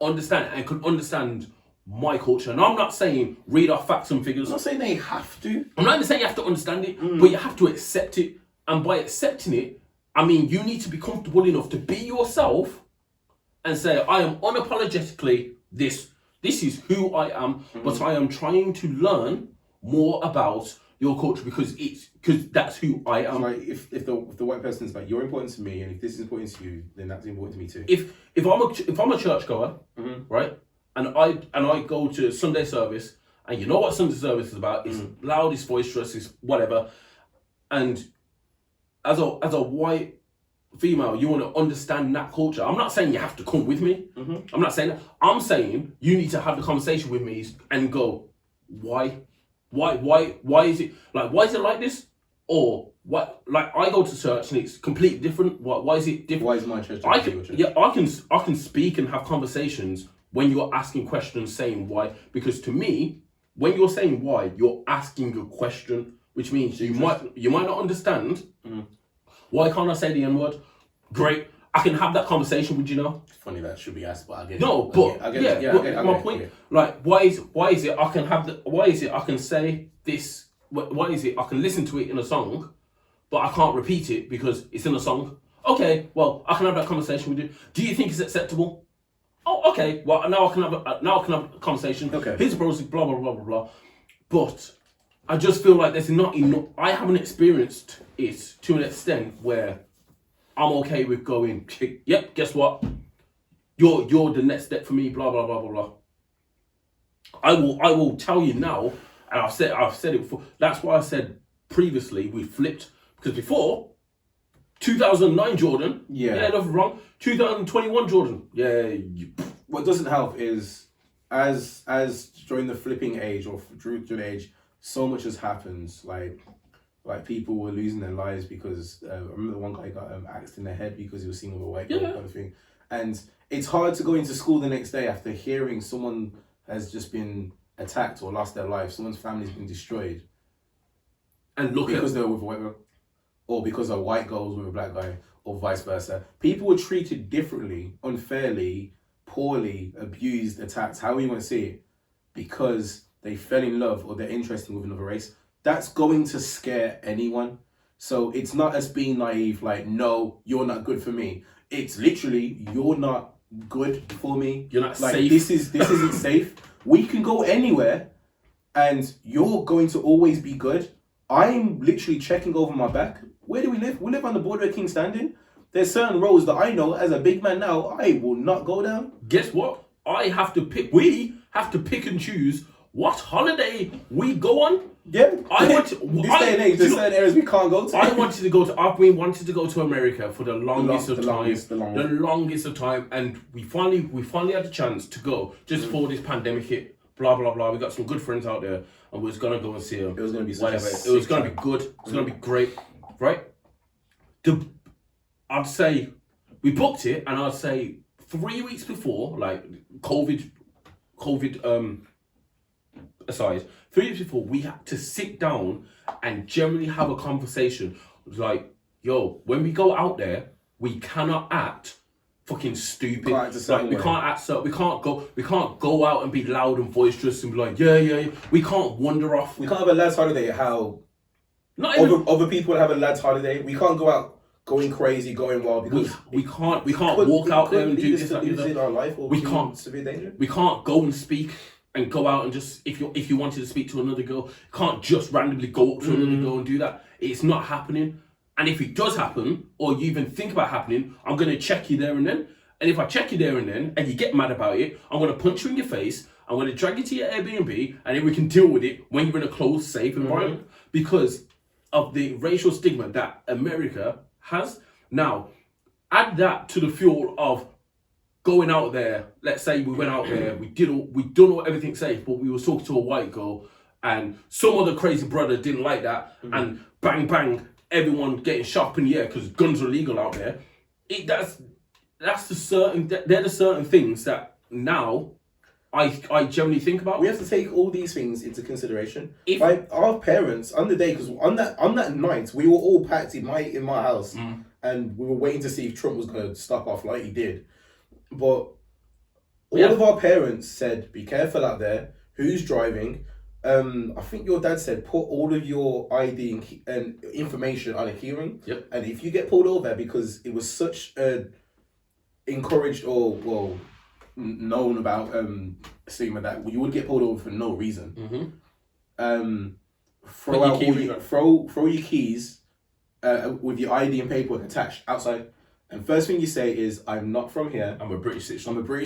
understand and can understand my culture. And I'm not saying read off facts and figures. I'm not saying they have to. I'm not even saying you have to understand it, but you have to accept it. And by accepting it, I mean you need to be comfortable enough to be yourself and say, I am unapologetically this. This is who I am, but I am trying to learn more about your culture because that's who I am. So like if the white person's like, you're important to me, and if this is important to you, then that's important to me too. If I'm a churchgoer, right? And I go to Sunday service, and you know what Sunday service is about? It's loud, it's boisterous, it's whatever. And as a white female, you want to understand that culture. I'm not saying you have to come with me. I'm not saying that. I'm saying you need to have the conversation with me and go, why is it like this? Or what? Like I go to church and it's completely different. Why is it different? Why is my church different to your church? I can speak and have conversations when you're asking questions, saying why. Because to me, when you're saying why, you're asking a question, which means you might not understand. Why can't I say the N-word? Great, I can have that conversation with you now. It's funny that should be asked, but I get no, it. but I get it. My point, like, why is it I can have why is it I can say this? Why is it I can listen to it in a song, but I can't repeat it because it's in a song? Okay, well, I can have that conversation with you. Do you think it's acceptable? Oh, okay. Well, now I can have a conversation. Okay. Here's the process. Blah blah blah blah blah. But I just feel like there's not enough. I haven't experienced it to an extent where I'm okay with going. Yep. Guess what? You're the next step for me. Blah blah blah blah blah. I will tell you now, and I've said it before. That's why I said previously we flipped, because before 2009 Jordan. Yeah, nothing wrong. 2021 Jordan. Yeah. What doesn't help is as during the flipping age or during the age, so much has happened. Like people were losing their lives because I remember one guy got axed in the head because he was seen with a white girl kind of thing. And it's hard to go into school the next day after hearing someone has just been attacked or lost their life. Someone's family's been destroyed. And because they were with a white girl, or because a white girl was with a black guy, or vice versa. People were treated differently, unfairly, poorly, abused, attacked, however you want to see it, because they fell in love or they're interested with another race. That's going to scare anyone. So it's not as being naive, like, no, you're not good for me. It's literally, you're not good for me. You're not like, safe. This isn't safe. We can go anywhere and you're going to always be good. I'm literally checking over my back. Where do we live? We live on the border of King's Standing. There's certain roads that I know as a big man now, I will not go down. Guess what? We have to pick and choose what holiday we go on. Yeah. This day and age, there's certain areas we can't go to. I've been wanting to go to America for the longest of time, and we finally had the chance to go just before this pandemic hit. Blah blah blah. We got some good friends out there, and we was gonna go and see them. It was gonna be whatever. It was gonna be good. It was gonna be great, right? I'd say we booked it, and I'd say 3 weeks before, like COVID aside, 3 weeks before, we had to sit down and generally have a conversation. It was like, yo, when we go out there, we cannot act fucking stupid. Can't act a certain we way. can't act so. We can't go out and be loud and boisterous and be like, yeah. We can't wander off. We can't have a lads holiday. How Not even, other people have a lads holiday. We can't go out going crazy, going wild because we can't walk out there and do this. In our life, or We can't. severe danger. We can't go and speak and go out and just if you wanted to speak to another girl, you can't just randomly go up to another girl and do that. It's not happening. And if it does happen, or you even think about happening, I'm gonna check you there and then. And if I check you there and then, and you get mad about it, I'm gonna punch you in your face. I'm gonna drag you to your Airbnb, and then we can deal with it when you're in a closed, safe environment because of the racial stigma that America has. Now, add that to the fuel of going out there. Let's say we went out there, we done all everything safe, but we was talking to a white girl, and some other crazy brother didn't like that, and bang bang, everyone getting shot up in the air because guns are legal out there. They're the certain things that now I generally think about. We have to take all these things into consideration. Like our parents on the day, because on that night we were all packed in my house, and we were waiting to see if Trump was going to stop off like he did. But all of our parents said, "Be careful out there. Who's driving?" I think your dad said, "Put all of your ID and information on a hearing." Yep. And if you get pulled over because it was such a encouraged or known about stigma that you would get pulled over for no reason. Throw your keys with your ID and paperwork attached outside, and first thing you say is, "I'm not from here. I'm a British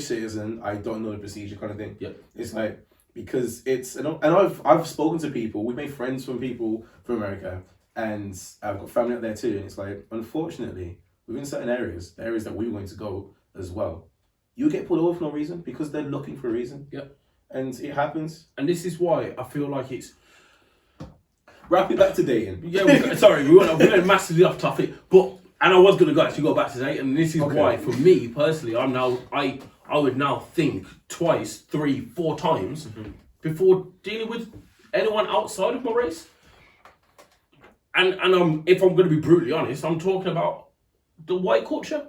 citizen. I don't know the procedure," kind of thing. Yep. It's like, because it's and I've spoken to people. We've made friends from people from America, and I've got family out there too. And it's like, unfortunately, within certain areas, the areas that we're going to go as well, you get pulled over for no reason because they're looking for a reason. Yep. And it happens. And this is why I feel like it's. Wrap it back to dating. Yeah, we went massively off topic, and I was going to actually go back to dating, and this is why, for me personally, I would now think twice, 3, 4 times before dealing with anyone outside of my race. And if I'm going to be brutally honest, I'm talking about the white culture.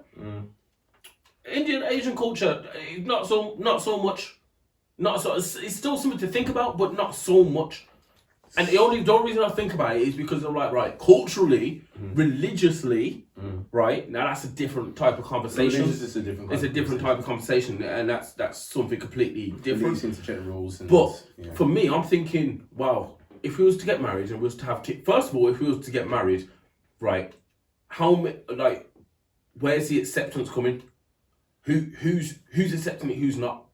Indian, Asian culture, not so much. It's still something to think about, but not so much. And the only reason I think about it is because I'm like, right, culturally, religiously, right, now that's a different type of conversation. It's a different type of conversation, and that's something completely different. Into check rules. But for me, I'm thinking, wow, if we was to get married and we was to have kids, first of all, if we was to get married, right, where's the acceptance coming? Who's accepting it? Who's not?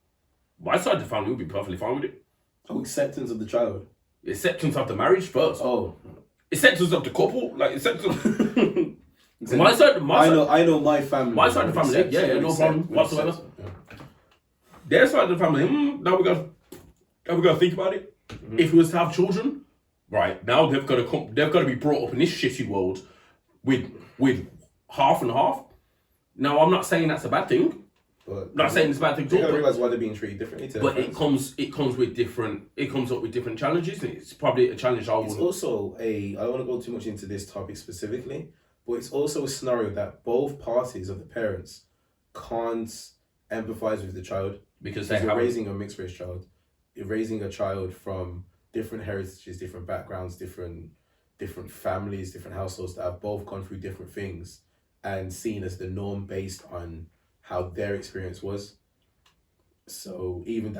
My side of the family would be perfectly fine with it. Oh, acceptance of the child. Acceptance of the marriage first. Oh, acceptance of the couple, like acceptance. I know my family. My side of the family, yeah, no problem whatsoever. Their side of the family, now we got to think about it. If we was to have children, right, now they've got to be brought up in this shitty world with half and half. Now, I'm not saying that's a bad thing. But I'm not saying it's a bad thing. You don't realize why they're being treated differently. But it comes up with different challenges. It's probably a challenge I would. It's also I don't want to go too much into this topic specifically, but it's also a scenario that both parties of the parents can't empathize with the child because you're raising a mixed race child. You're raising a child from different heritages, different backgrounds, different families, different households that have both gone through different things and seen as the norm based on how their experience was. So even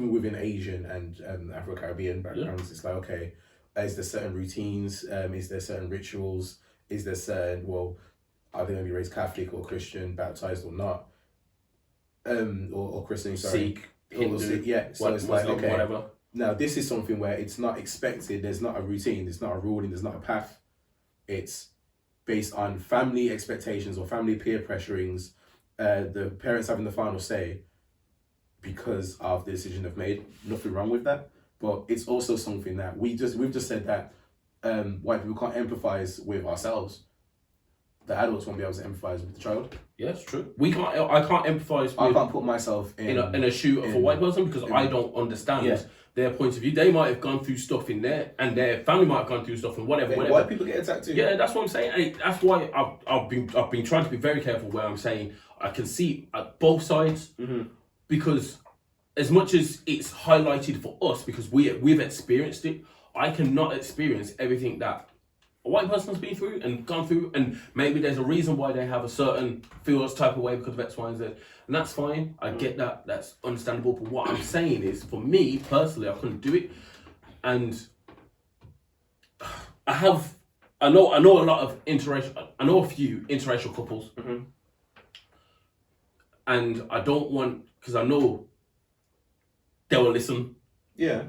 within Asian and Afro-Caribbean backgrounds, it's like, okay, is there certain routines? Is there certain rituals? Is there certain, are they going to be raised Catholic or Christian, baptized or not? Or Christian, sorry. Sikh, Hindu, yeah. So it's Muslim, like, okay, whatever. Now this is something where it's not expected, there's not a routine, there's not a ruling, there's not a path. It's based on family expectations or family peer pressurings, the parents having the final say because of the decision they've made. Nothing wrong with that, but it's also something that we've just said that white people can't empathize with ourselves. The adults won't be able to empathize with the child. Yeah, it's true. I can't empathize. I can't put myself in a shoe of a white person because I don't understand their point of view. They might have gone through stuff in there, and their family might have gone through stuff and whatever. Why people get attacked too? Yeah, that's what I'm saying. And that's why I've been trying to be very careful where I'm saying I can see both sides, because as much as it's highlighted for us because we've experienced it, I cannot experience everything that a white person's been through and gone through, and maybe there's a reason why they have a certain feels type of way because of X, Y, and Z, and that's fine. I get that. That's understandable. But what I'm saying is, for me personally, I couldn't do it, and I know a lot of interracial. I know a few interracial couples, and I don't want, because I know they will listen. Yeah.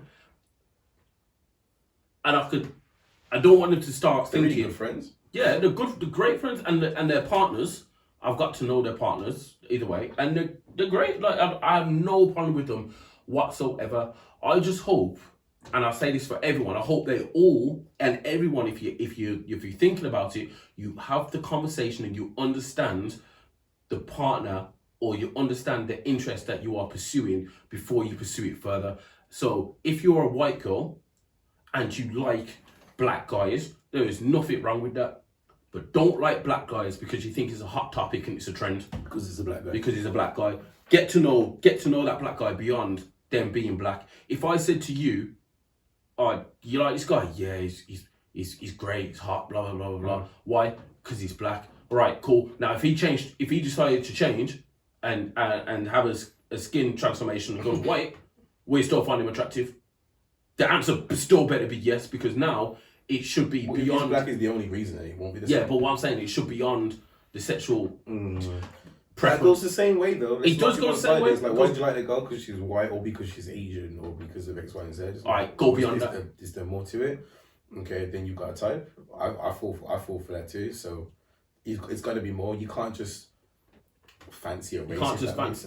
And I don't want them to start They're thinking. really good friends. Yeah, they're great friends, and their partners. I've got to know their partners either way, and they're great. Like I have no problem with them whatsoever. I just hope, and I say this for everyone, I hope they all and everyone, if you're thinking about it, you have the conversation and you understand the partner, or you understand the interest that you are pursuing before you pursue it further. So if you're a white girl and you like black guys, there is nothing wrong with that. But don't like black guys because you think it's a hot topic and it's a trend. Because it's a black guy. Because he's a black guy. Get to know that black guy beyond them being black. If I said to you, "Oh, you like this guy? Yeah, he's great. He's hot. Blah blah blah blah blah." Why? Because he's black. Right, cool. Now, if he decided to change and have a skin transformation and go white, we still find him attractive. The answer still better be yes, because now it should be beyond. If he's black is the only reason that it won't be the same. Yeah, but what I'm saying, it should be beyond the sexual preference. That goes the same way though. It does go the same way. It's like, why did you like the girl? Because she's white, or because she's Asian, or because of X, Y, and Z? Alright, go beyond that. Is there more to it? Okay, then you've got a type. I fall for that too. So it's got to be more. You can't just fancy a race.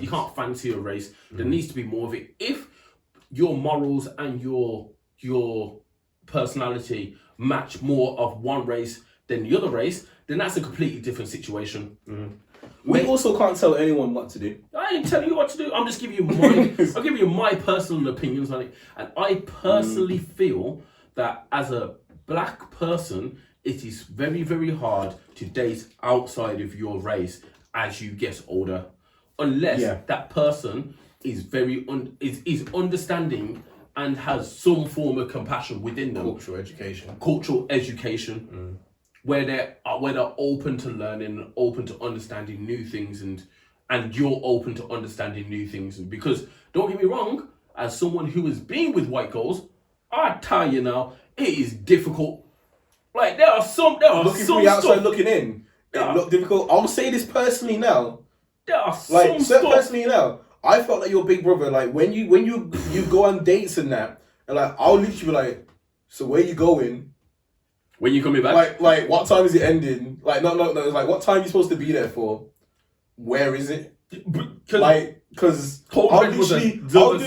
You can't fancy a race. There needs to be more of it. If your morals and your personality match more of one race than the other race, then that's a completely different situation. We also can't tell anyone what to do. I ain't telling you what to do. I'm just giving you I'll give you my personal opinions on it. And I personally feel that as a black person, it is very, very hard to date outside of your race as you get older, unless that person is very is understanding and has some form of compassion within them. Cultural education, where they're open to learning and open to understanding new things, and you're open to understanding new things. Because don't get me wrong, as someone who has been with white girls, I tell you now, it is difficult. Like there are some looking from the outside looking in. It looked difficult. I'll say this personally now. There are some stuff. Personally now, I felt like your big brother. Like when you go on dates and that, and like I'll literally be like, so where you going? When you coming back? Like what time is it ending? Like no. It's like what time you supposed to be there for? Where is it? Because I'll do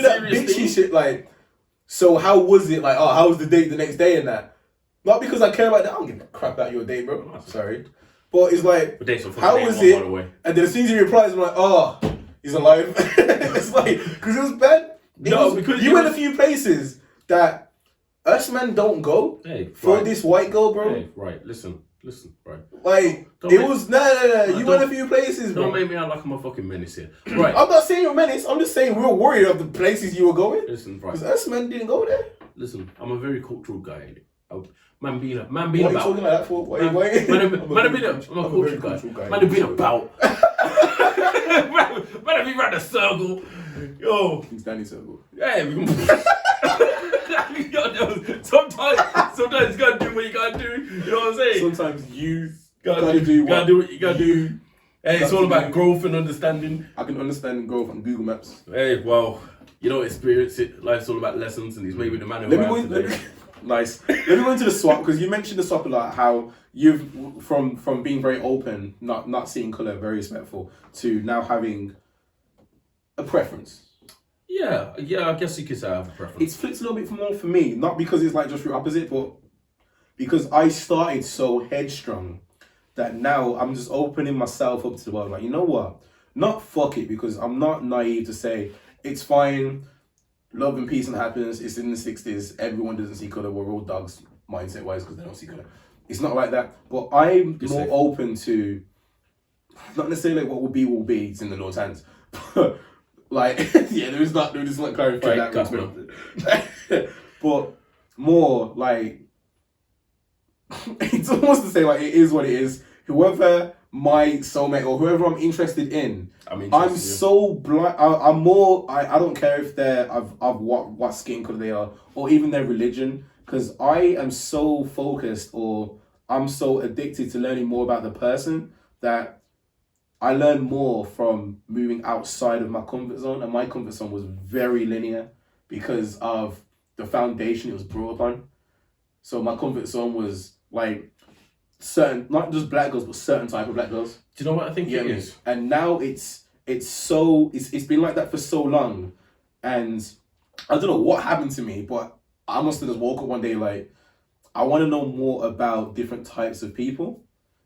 that bitchy shit. Like, so how was it? Like, how was the date the next day and that? Not because I care about that. I don't give a crap about your day, bro. Sorry. But it's like, how was it? And then as soon as he replies, I'm like, oh, he's alive. It's like, because it was bad. Because you went a few places that us men don't go for this white girl, bro. Hey, right, listen, right. Like, no. You went a few places, bro. Don't make me out like I'm a fucking menace here. Right. I'm not saying you're a menace. I'm just saying we were worried of the places you were going. Listen, right. Because us men didn't go there. Listen, I'm a very cultural guy. Man being about. What are you talking like that for? Why I'm a cultural guy. Man have been about. Man have been around the circle. Yo. King Stanley circle. Yeah, we sometimes you gotta do what you gotta do. You know what I'm saying? Sometimes you gotta do what you gotta do. Hey, it's all about growth and understanding. I can understand growth on Google Maps. Hey, well, you don't experience it. Life's all about lessons, and he's maybe the man who Nice. Let me go into the swap, because you mentioned the swap a lot, how you've from being very open, not seeing colour, very respectful, to now having a preference. Yeah, I guess you could say I have a preference. It's flipped a little bit more for me, not because it's like just the opposite, but because I started so headstrong that now I'm just opening myself up to the world. Like, you know what? Not fuck it, because I'm not naive to say it's fine. love and peace and happiness. It's in the 60s. Everyone doesn't see color. We're all dogs mindset wise because they don't see color. It's not like that. But I'm more open to not necessarily like what will be. It's in the Lord's hands. Like yeah, there is not clarifying that. But more like it's almost to say like it is what it is. Whoever my soulmate or whoever I'm interested in, I'm so blind. I'm more. I don't care if they're of what skin color they are or even their religion, because I am so focused or I'm so addicted to learning more about the person that I learn more from moving outside of my comfort zone, and my comfort zone was very linear because of the foundation it was brought upon. So my comfort zone was like certain, not just black girls, but certain type of black girls. Do you know what I think it is? And now it's been like that for so long, and I don't know what happened to me, but I must have just woke up one day like I want to know more about different types of people.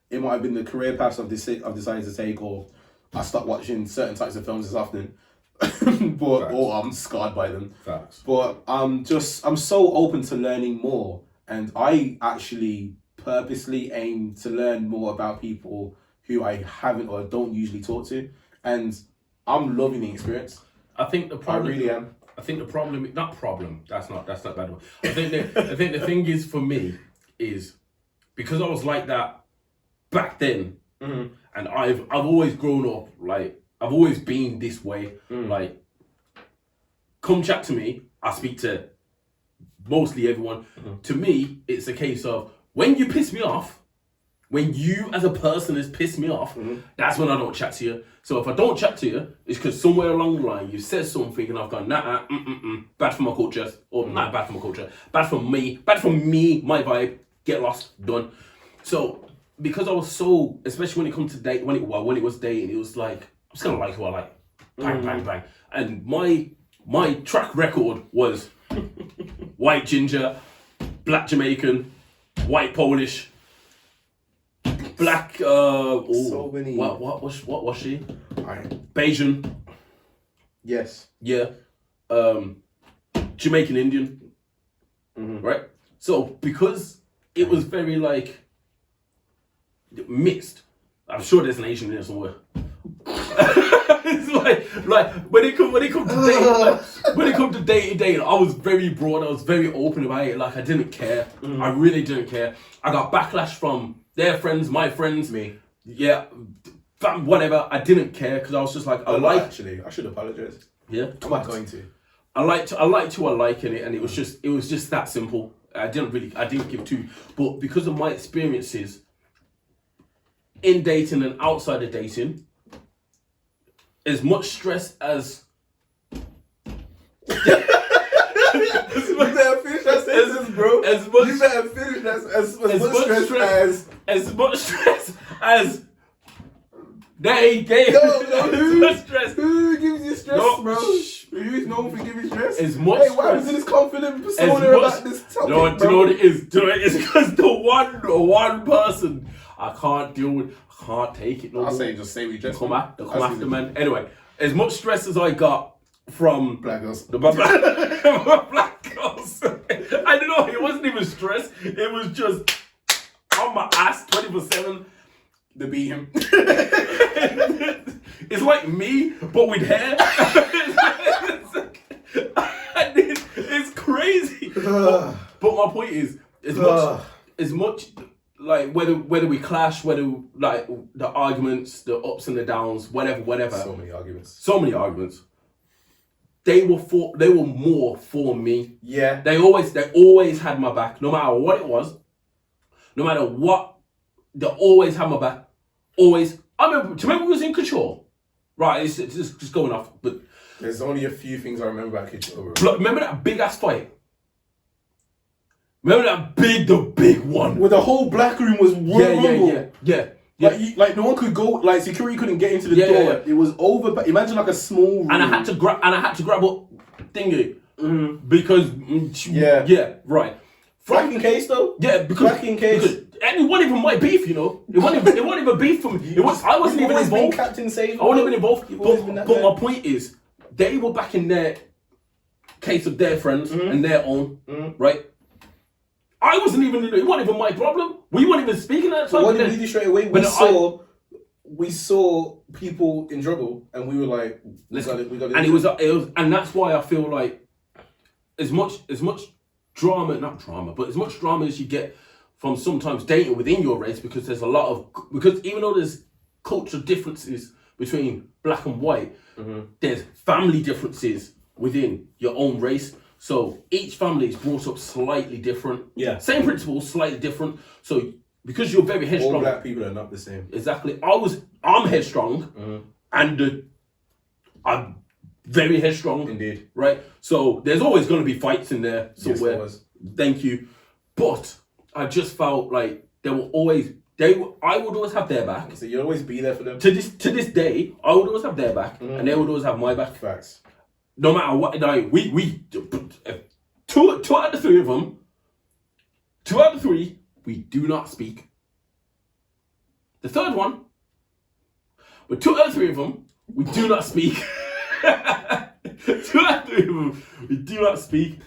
It might have been the career paths I've decided to take, or I stopped watching certain types of films as often, or I'm scarred by them. Facts. But I'm so open to learning more, and I actually purposely aim to learn more about people who I haven't or don't usually talk to, and I'm loving the experience. I think the problem. I really am. I think the problem, not problem. That's not bad. I think the thing is for me is because I was like that back then, and I've always grown up like I've always been this way. Like, come chat to me. I speak to mostly everyone. To me, it's a case of when you piss me off, when you as a person has pissed me off, that's when I don't chat to you. So if I don't chat to you, it's because somewhere along the line you said something and I've gone, bad for my culture, or not bad for my culture, bad for me, my vibe, get lost, done. So because I was so, especially when it comes to date, when it was dating, it was like, I'm just gonna like who I like, bang, bang, bang. And my track record was white ginger, black Jamaican, white Polish, black. So many. What was she? Right. Bayesian. Yes. Yeah. Jamaican Indian. Right. So because it was very like mixed, I'm sure there's an Asian in there somewhere. It's like when it come to dating, when it come to dating, I was very broad. I was very open about it. Like I didn't care. I really didn't care. I got backlash from their friends, my friends, me. Yeah, whatever. I didn't care because I was just like, actually, I should apologize. Yeah, I'm not going to. I liked who I like in it, and it was just that simple. I didn't give two, but because of my experiences in dating and outside of dating, as much stress as You better finish that sentence, bro. You better finish that as much stress as they gave. No. Stress. Who gives you stress, No. bro? Who's known for giving stress? As much Hey, why stress. was this confident persona about this topic, No, do you know what it is? It's because the one person I can't deal with. I can't take it no more. I'll say, just say we just Come after, man. Anyway, as much stress as I got from black girls. The black girls. I don't know, it wasn't even stress. It was just on my ass 24/7. The beat him. It's like me, but with hair. It's crazy. But my point is, as much like whether we clash, whether like the arguments, the ups and the downs, whatever. So many arguments. They were more for me. Yeah. They always had my back, no matter what it was, no matter what. They always had my back. Always. I remember we was in Control. Right, it's just going off, but there's only a few things I remember about Control. Remember that big ass fight? Remember that the big one? Where the whole black room was rumble. Yeah. Like no one could go. Like security couldn't get into the door. Yeah. It was over. But imagine like a small room. And I had to grab a thingy because right. Black in case though. Yeah, because black in case. And it wasn't even my beef, you know. It wasn't even beef for me. I wasn't even involved. Captain Save. I wasn't even involved. But my point is, they were back in there. case of their friends and their own, right? I wasn't even, it wasn't even my problem. We weren't even speaking at the time. What did we do straight away? We saw people in trouble, and we were like, we got it. And it was, and that's why I feel like as much drama, not drama, but as much drama as you get from sometimes dating within your race, because there's a lot of, because even though there's cultural differences between black and white, there's family differences within your own race. So each family is brought up slightly different. Yeah. Same principles, slightly different. So because you're very headstrong. All black people are not the same. Exactly. I'm headstrong, and I'm very headstrong. Indeed. Right? So there's always going to be fights in there somewhere. Yes, there was. Thank you. But I just felt like I would always have their back. So you'll always be there for them? To this day, I would always have their back, and they would always have my back. Facts. No matter what, we two out of the three of them, 2 out of 3, we do not speak. The third one, but 2 out of 3 of them, we do not speak. 2 out of 3 of them, we do not speak.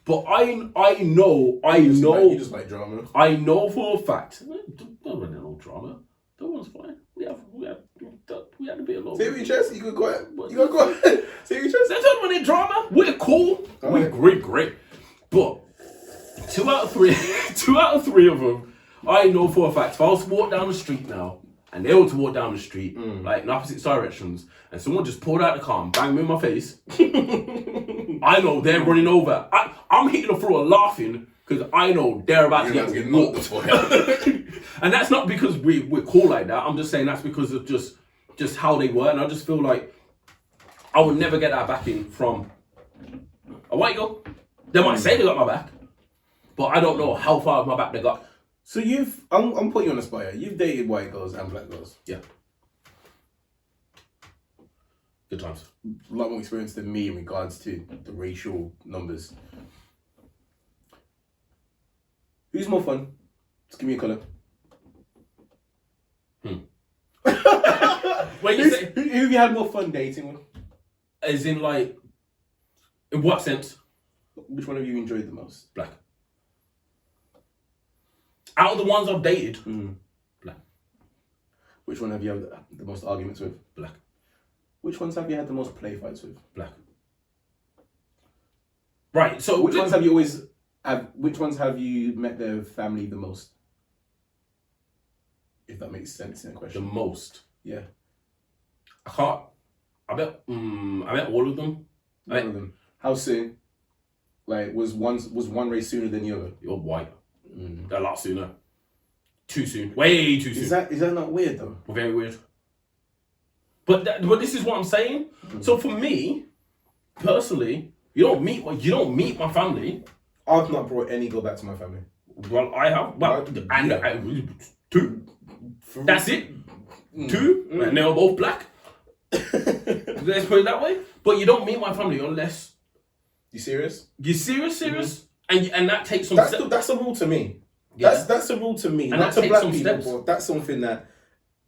But I know. You just like drama. I know for a fact. Don't really no drama. That one's fine. We had a bit of love. Say your chest. You could go ahead. You gotta go ahead. Say your chest. That's not when it's drama. We're cool. We're great. But 2 out of 3, 2 out of 3 of them, I know for a fact. If I was to walk down the street now, and they were to walk down the street, like in opposite directions, and someone just pulled out the car and banged me in my face, I know they're running over. I'm hitting the floor laughing because I know they're about to get whooped. And that's not because we're cool like that. I'm just saying that's because of just how they were. And I just feel like I would never get that backing from a white girl. They might say they got my back, but I don't know how far of my back they got. So I'm putting you on the spot here. You've dated white girls and black girls. Yeah. Good times. A lot more experience than me in regards to the racial numbers. Who's more fun? Just give me a colour. Wait, you say, who have you had more fun dating with? as in like, in what sense? Which one have you enjoyed the most? Black. Out of the ones I've dated, black. Which one have you had the most arguments with? Black. Which ones have you had the most play fights with? Black. Right, so which ones have you met their family the most? If that makes sense in a question. The most? Yeah. I bet all of them. All of them. How soon? Like, was one race sooner than the other? You're white. A lot sooner. Too soon. Way too soon. Is that not weird though? Very weird. But this is what I'm saying. So for me, personally, you don't meet my family. I've not brought any girl back to my family. Well, I have. Well, and 2. That's it. 2, and they were both black. Let's put it that way. But you don't meet my family unless you serious. You're serious, and that takes some. That's a rule to me. Yeah. That's a rule to me. And not to black people, steps. But that's something that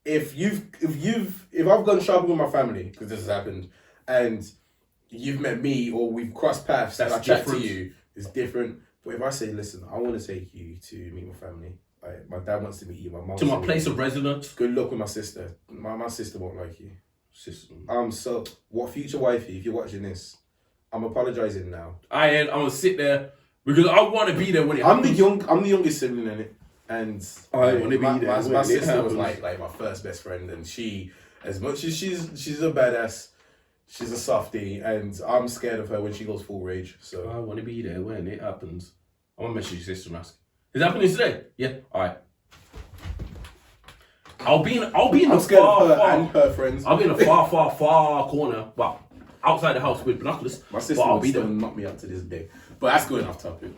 if I've gone shopping with my family, because this has happened, and you've met me or we've crossed paths, and I chat to you, it's different. But if I say, listen, I want to take you to meet my family. Like, my dad wants to meet you. My mom to my place of residence. Good luck with my sister. My sister won't like you. Sister. So what future wifey? If you're watching this, I'm apologizing now. I'm gonna sit there because I want to be there when it happens. I'm the youngest sibling in it, and I want to be there. My sister was like my first best friend, and she, as much as she's a badass, she's a softie, and I'm scared of her when she goes full rage. So I want to be there when it happens. I'm gonna message your sister and ask, is it happening today? Yeah. All right. I'll be in the far and her friends. I'll be in a far corner. Well, outside the house with binoculars. My sister will still knock me up to this day. But that's going off topic.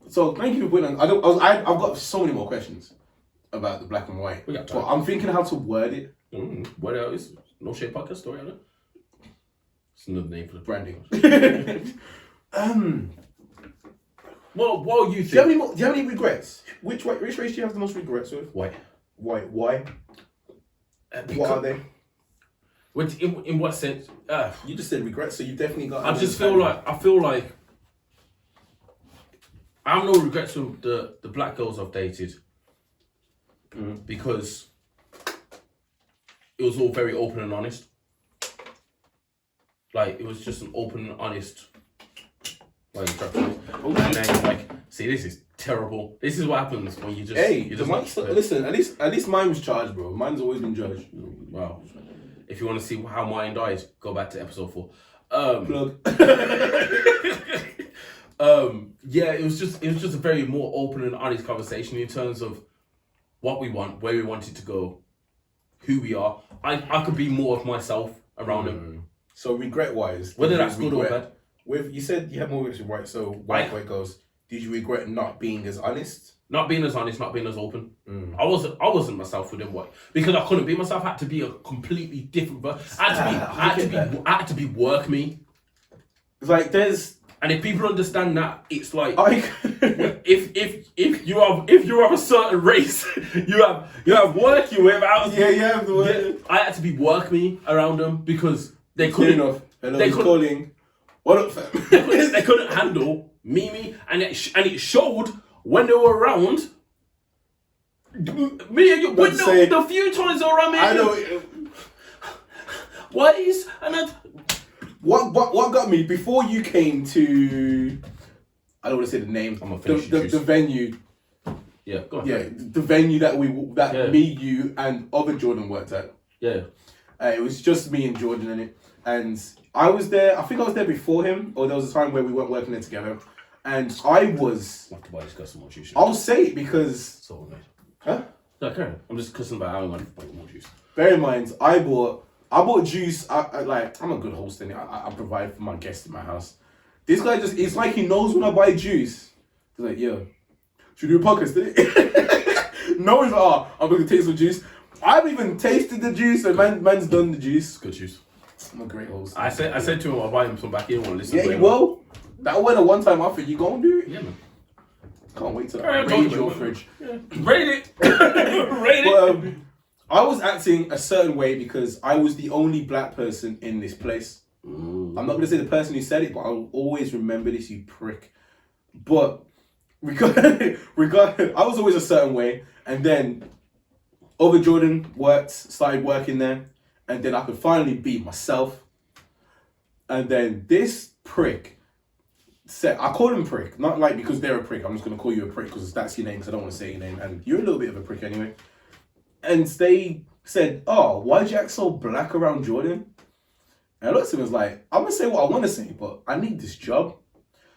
So thank you for putting on. I've got so many more questions about the black and white. We got time. But I'm thinking how to word it. What else? No Shade Podcast story on it. It's another name for the branding. Well, you think? Do you have any regrets? Which race do you have the most regrets with? White. White. Why? What are they? In what sense? You just said regret, so you definitely got. I feel like I have no regrets from the black girls I've dated because it was all very open and honest. Like, it was just an open and honest interaction. And then you're like, see, this is terrible. This is what happens when you just... listen, at least mine was charged, bro. Mine's always been judged. Wow. If you want to see how mine died, go back to episode 4. Plug. Yeah, it was just a very more open and honest conversation in terms of what we want, where we want it to go, who we are. I could be more of myself around him. So regret-wise, whether that's good or bad. You said you had more regrets, right? So way it goes. Did you regret not being as honest? Not being as honest, not being as open. I wasn't myself with him. Why? Because I couldn't be myself. I had to be a completely different person. I had to be work me. It's like there's. And if people understand that, it's like if you have a certain race, you have work you with. I had to be work me around them because they couldn't. Hello, they calling. What up, fam? They couldn't handle me, and it showed when they were around. Me and you, the few times they were around me. I know. What got me before you came to? I don't want to say the name. I'm gonna finish the venue. Yeah, go on. Yeah, the venue that me, you, and other Jordan worked at. Yeah. It was just me and Jordan in it, and I was there. I think I was there before him, or there was a time where we weren't working there together, and I was. Not to buy this customer juice. I'll say it because. So mate. Huh? No, Karen. I'm just cussing about how I want to buy more juice. Bear in mind, I bought juice. I'm a good host, and I provide for my guests in my house. This guy it's like he knows when I buy juice. He's like, yo, should we do a podcast today? No, he's like, I'm going to taste some juice. I haven't even tasted the juice, and man's done the juice. Good juice. I'm a great host. I said to him, I'll buy him some back here. Want to listen? Yeah, you will. That went a one-time offer. You gonna do it? Yeah, man. Can't wait to raid your fridge. Yeah. Raid it. Raid it. But, I was acting a certain way because I was the only black person in this place. I'm not going to say the person who said it, but I'll always remember this, you prick. But regarding, I was always a certain way. And then other Jordan started working there. And then I could finally be myself. And then this prick said, I call him prick, not like because they're a prick. I'm just going to call you a prick because that's your name, because I don't want to say your name. And you're a little bit of a prick anyway. And they said, oh, why'd you act so black around Jordan? And I looked at him and was like, I'm going to say what I want to say, but I need this job.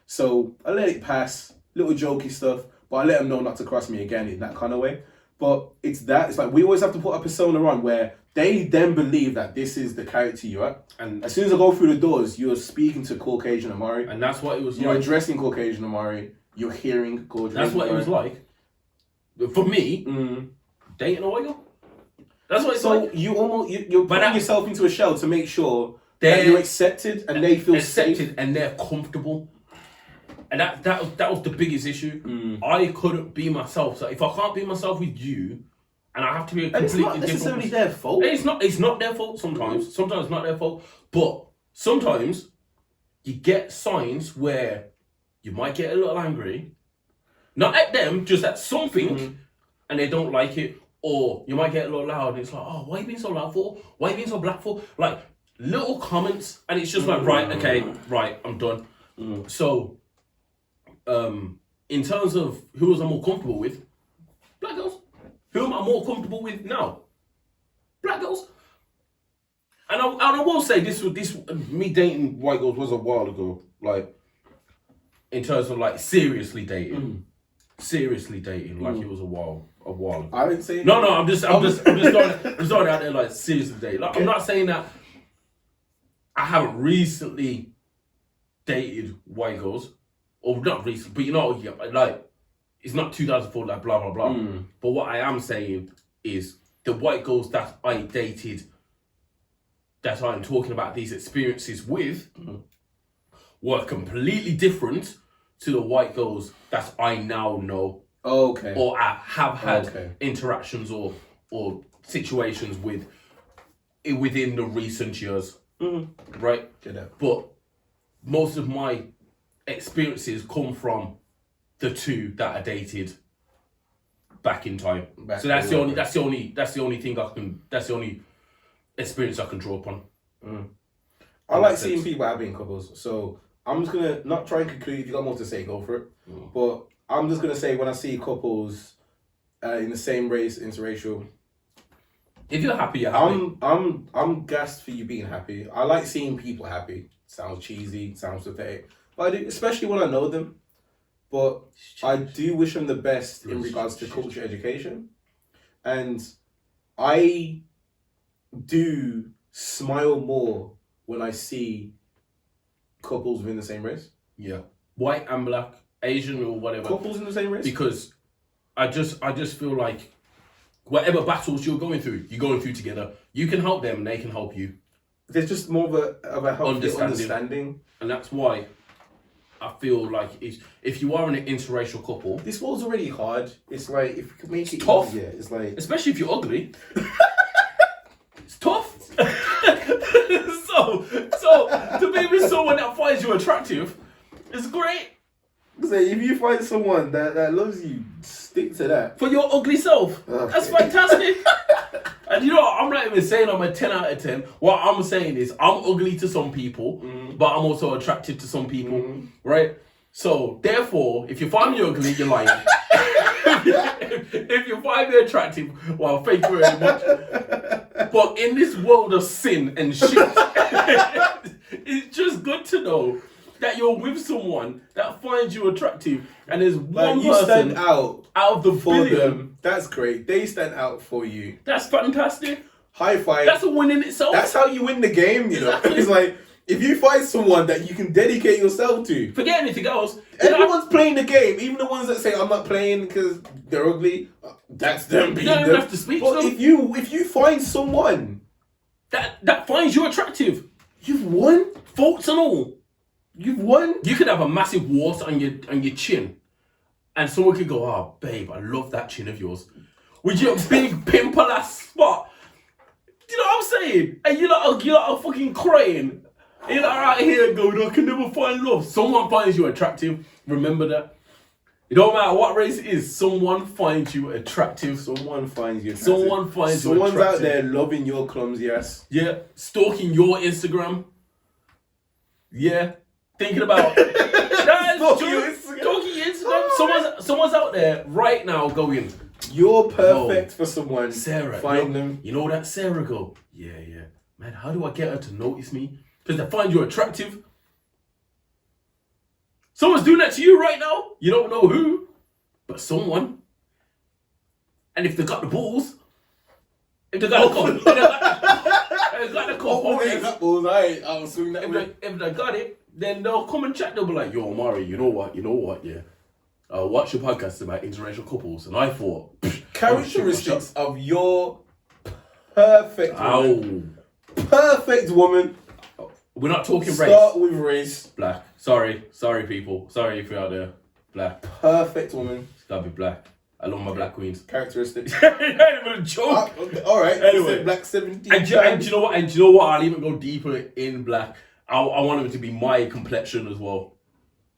So I let it pass, little jokey stuff, but I let him know not to cross me again in that kind of way. But it's like we always have to put a persona on where they then believe that this is the character you're at. And as soon as I go through the doors, you're speaking to Caucasian Amari. And that's what it was You're addressing Caucasian Amari. You're hearing Caucasian That's what it was like. For me, dating a white girl. That's what it's like. So you're putting yourself into a shell to make sure that you're accepted and they feel accepted safe. And they're comfortable. And that was the biggest issue. I couldn't be myself. So if I can't be myself with you, and I have to be a completely different. It's not necessarily their fault. It's not their fault sometimes. Sometimes it's not their fault. But sometimes you get signs where you might get a little angry. Not at them, just at something, and they don't like it. Or you might get a little loud, and it's like, oh, why are you being so loud for? Why are you being so black for? Like, little comments, and it's just like, right, I'm done. So, in terms of who was I more comfortable with, black girls. Who am I more comfortable with now? Black girls. And I will say this me dating white girls was a while ago. Like, in terms of like seriously dating, like it was a while ago. I didn't say no. I'm just throwing out there like seriously dating. Like, okay. I'm not saying that I haven't recently dated white girls, or not recently, but you know, like. It's not 2004, like blah, blah, blah. But what I am saying is the white girls that I dated, that I'm talking about these experiences with, were completely different to the white girls that I now know. Okay. Or I have had interactions or situations with. within the recent years, right? Get that. But most of my experiences come from the two that are dated back in time. So that's the only experience I can draw upon. I like seeing people happy in couples. So I'm just gonna not try and conclude. If you got more to say, go for it. But I'm just gonna say when I see couples in the same race, interracial. If you're happy, you're happy. I'm gassed for you being happy. I like seeing people happy. Sounds cheesy, sounds pathetic, but I do, especially when I know them. But I do wish them the best in regards to culture education, and I do smile more when I see couples within the same race. Yeah, white and black, Asian or whatever. Couples in the same race. Because I just feel like whatever battles you're going through together. You can help them, and they can help you. There's just more of a healthy understanding, and that's why I feel like if you are in an interracial couple, this world's already hard. It's like if you could make it tough. easier, it's like especially if you're ugly. It's tough. so to be with someone that finds you attractive is great. So if you find someone that loves you, stick to that. For your ugly self. Okay. That's fantastic. And you know what? I'm not even saying I'm a 10 out of 10. What I'm saying is I'm ugly to some people, but I'm also attracted to some people, right? So, therefore, if you find me ugly, you're lying. If you find me attractive, well, thank you very much. But in this world of sin and shit, it's just good to know that you're with someone that finds you attractive, and there's one you person stand out of the billion. Them. That's great. They stand out for you. That's fantastic. High five. That's a win in itself. That's how you win the game, you know. It's like if you find someone that you can dedicate yourself to. Forget anything else. Everyone's playing the game, even the ones that say I'm not playing because they're ugly. That's them being them. You don't have to speak to them. If you find someone that finds you attractive, you've won. faults and all. You've won. You could have a massive wart on your chin, and someone could go, "Oh, babe, I love that chin of yours." With your big pimple ass spot. You know what I'm saying? And you're like fucking crying. And you're like right here going, "I can never find love." Someone finds you attractive. Remember that. It don't matter what race it is. Someone finds you attractive. Someone finds you attractive. Someone's out there loving your clumsy ass. Yeah, stalking your Instagram. Yeah. Thinking about stalking your Instagram. Someone's out there right now going, you're perfect for someone. Sarah, find them. You know that Sarah go, yeah. Man, how do I get her to notice me? Because they find you attractive. Someone's doing that to you right now. You don't know who, but someone. And if they got the balls, if they got I'll swing that way. If they got it, then they'll come and chat. They'll be like, "Yo, Mari, you know what? Yeah. Watch your podcast about interracial couples," and I thought characteristics of your perfect woman. Perfect woman. We're not talking race. Start with race. Black. Sorry, people. Sorry if you're out there. Black. Perfect woman. It's gotta be black. I love my black queens. Characteristics. Not even a joke. All right. Anyway, black 17. And do you know what? And do you know what? I'll even go deeper in black. I want them to be my complexion as well.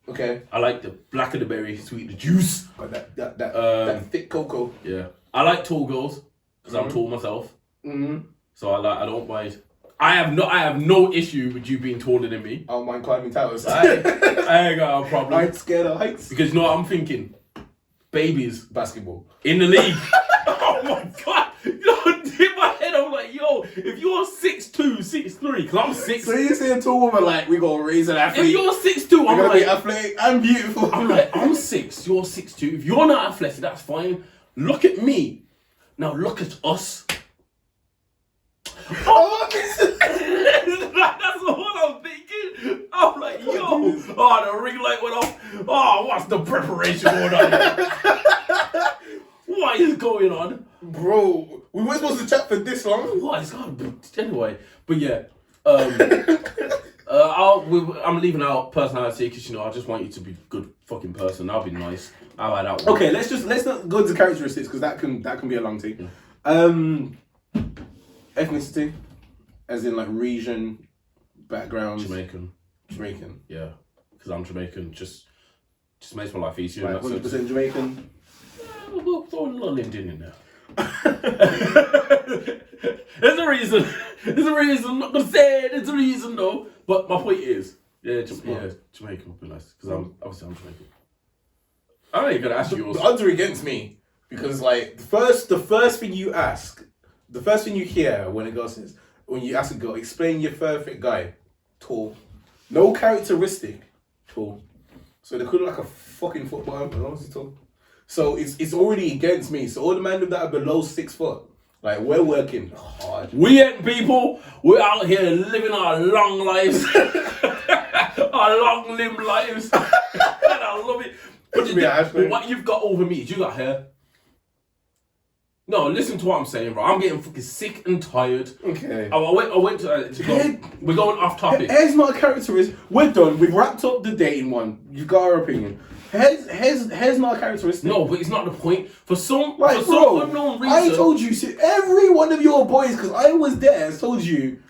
Okay. I like the blacker the berry, sweet the juice. That thick cocoa. Yeah. I like tall girls because I'm tall myself. So I don't mind. I have no issue with you being taller than me. I don't mind climbing towers. I ain't got a problem. I ain't scared of heights. Because you know what I'm thinking? Babies. Basketball. In the league. Oh my God. You know, in my head, I'm like, yo, if you're 6'2", 6'3", because I'm 6. So you're saying to a woman, like, we gonna raise an athlete. If you're 6'2", I'm like, be athletic and beautiful. I'm like, I'm 6, you're 6'2". If you're not athletic, that's fine. Look at me. Now look at us. Oh, that's what I'm thinking. I'm like, yo, the ring light went off. Oh, what's the preparation going on here? What is going on? Bro, we weren't supposed to chat for this long. What is going on? Anyway, but yeah. I'm leaving out personality because, you know, I just want you to be a good fucking person. That'll be nice. How about that one? Okay, let's not go into characteristics because that can be a long thing. Ethnicity. As in like region, background. Jamaican. Yeah, because I'm Jamaican. Just makes my life easier. Like 100% Jamaican. We'll throw a little Indian in there. There's a reason. I'm not gonna say it. There's a reason though. But my point is, Jamaican would be nice because I'm Jamaican. I ain't gonna ask you. The odds are against me because like the first thing you ask, the first thing you hear when a girl says, when you ask a girl, explain your perfect guy, tall, no characteristic, tall. So they could look like a fucking footballer as long as he's tall. So it's already against me. So all the men that are below 6 foot, like we're working hard. We ain't people. We're out here living our long lives, our long limb lives, and I love it. But what you've got over me is you got hair. No, listen to what I'm saying, bro. I'm getting fucking sick and tired. Okay. I went to. We're going off topic. Hair's not a characteristic. We're done. We've wrapped up the dating one. You've got our opinion. Hair's not a characteristic. No, but it's not the point. For some unknown reason. I told you, see, every one of your boys, because I was there, told you,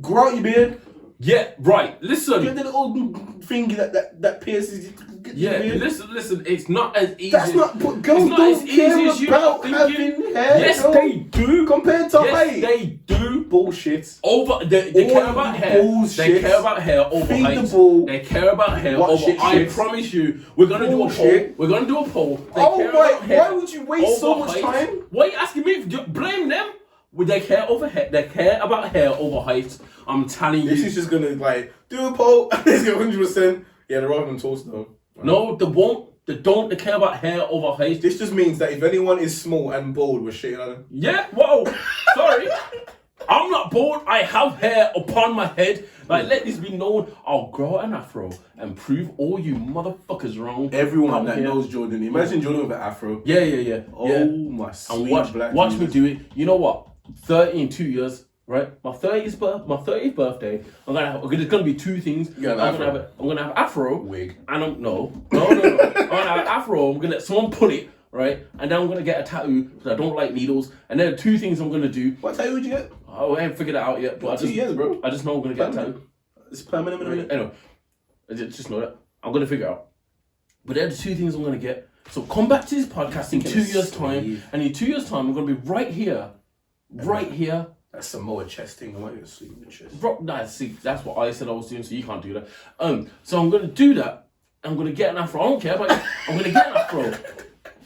grow out your beard. Yeah, right. Listen. Get the little thing that pierces. Yeah, listen. It's not as easy. That's not. But girls don't care about having hair. Yes, they do. Compared to height. Yes, they do. Bullshit. They care about hair. Bullshit. They care about hair over Feed height. the ball. They care about hair What over. shit, I shit. promise you, we're gonna do a poll. We're gonna do a poll. They care about hair why would you waste so over much height. time? Why are you asking me? Blame them. They care over hair. They care about hair over height. I'm telling you. This is just gonna like do a poll. It's 100%. Yeah, they're rather than tall though. Right? No, they won't. They don't. They care about hair over height. This just means that if anyone is small and bald, we're shitting on them. Yeah. Whoa. Sorry. I'm not bald. I have hair upon my head. Like, let this be known. I'll grow an afro and prove all you motherfuckers wrong. Everyone that knows Jordan. Imagine Jordan with an afro. Yeah. Oh my sweet and watch me do it. You know what? 30 in 2 years, right? My 30th birthday. There's gonna be two things. I'm gonna have afro wig. And no. I'm gonna have afro. I'm gonna let someone pull it, right? And then I'm gonna get a tattoo because I don't like needles. And then the two things I'm gonna do. What tattoo would you get? I haven't figured it out yet. But 2 years, bro. I just know I'm gonna get a tattoo. It's permanent. Anyway, I just know that I'm gonna figure it out. But they're the two things I'm gonna get. So come back to this podcast in 2 years' time, and in 2 years' time, I'm gonna be right here. Right here. That's Samoa chest thing. I want you to sleep in the chest. That's what I said I was doing, so you can't do that. So I'm gonna do that. I'm gonna get an afro. I don't care about it. I'm gonna get an afro,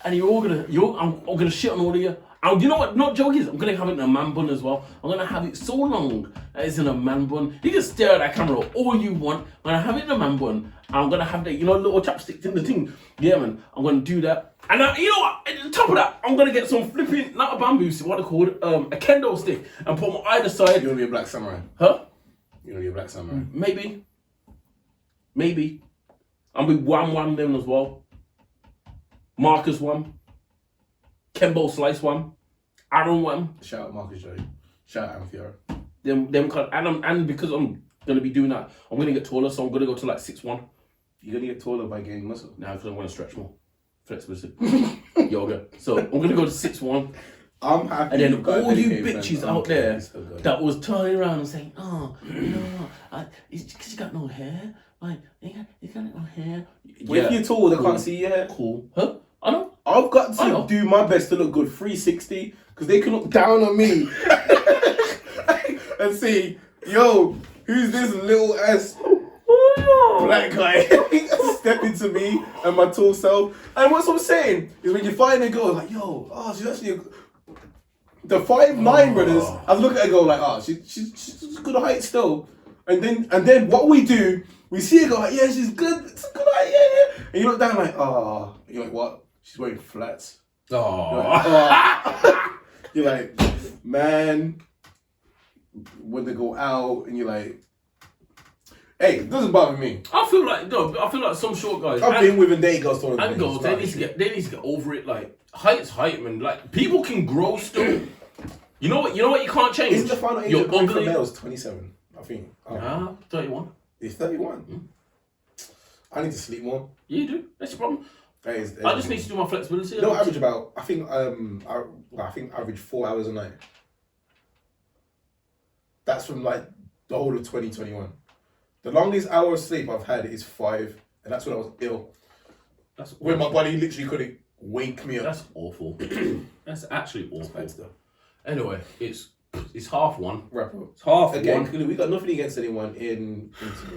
and I'm gonna shit on all of you. And you know what? Not joke is, I'm gonna have it in a man bun as well. I'm gonna have it so long that it's in a man bun. You can stare at that camera all you want. I'm gonna have it in a man bun. I'm gonna have the little chapsticks in the thing. Yeah, man. I'm gonna do that. And you know what? At the top of that, I'm gonna get some flipping, not a bamboo stick, what they called, a kendo stick, and put them on either side. You wanna be a black samurai? Huh? You wanna be a black samurai? Maybe. I'll be Wham them as well. Marcus Wham. Kembo Slice Wham. Aaron Wham. Shout out Marcus Joey. Shout out Amphiora. And because I'm gonna be doing that, I'm gonna get taller, so I'm gonna go to like 6'1". You're gonna get taller by gaining muscle? Nah, because I'm gonna stretch more. Flexibility. Yoga. So I'm gonna go to 6'1". I'm happy. And then all you bitches out there that was turning around and saying, "Oh, it's because you got no hair. Like, you got no hair." Well, if you're tall, they can't see your hair. Cool. Huh? I know. I've got to do my best to look good 360 because they can look down on me and see, yo, who's this little ass black guy stepping to me and my tall self? And what I'm saying is when you find a girl like, yo, she's actually the 5'9" brothers. I look at her go like, she's good height still. And then what we do, we see her go like, yeah, she's good. It's a good height, yeah. And you look down like, you're like, what? She's wearing flats. You're like, man, when they go out and you're like, hey, it doesn't bother me. I feel like some short guys. I've been with a day girls taller than me. They need to get over it. Like, height's height, man. Like, people can grow still. You know what you can't change? Isn't the final age of for males 27? I think. 31. It's 31. I need to sleep more. Yeah, you do. That's your problem. I just need to do my flexibility. No, average about. I think average 4 hours a night. That's from like the whole of 2021. The longest hour of sleep I've had is 5, and that's when I was ill. That's when my body literally couldn't wake me up. That's awful. That's actually awful. Bad stuff. Anyway, it's 1:30. Wrap up. It's 1:30. Again, we got nothing against anyone in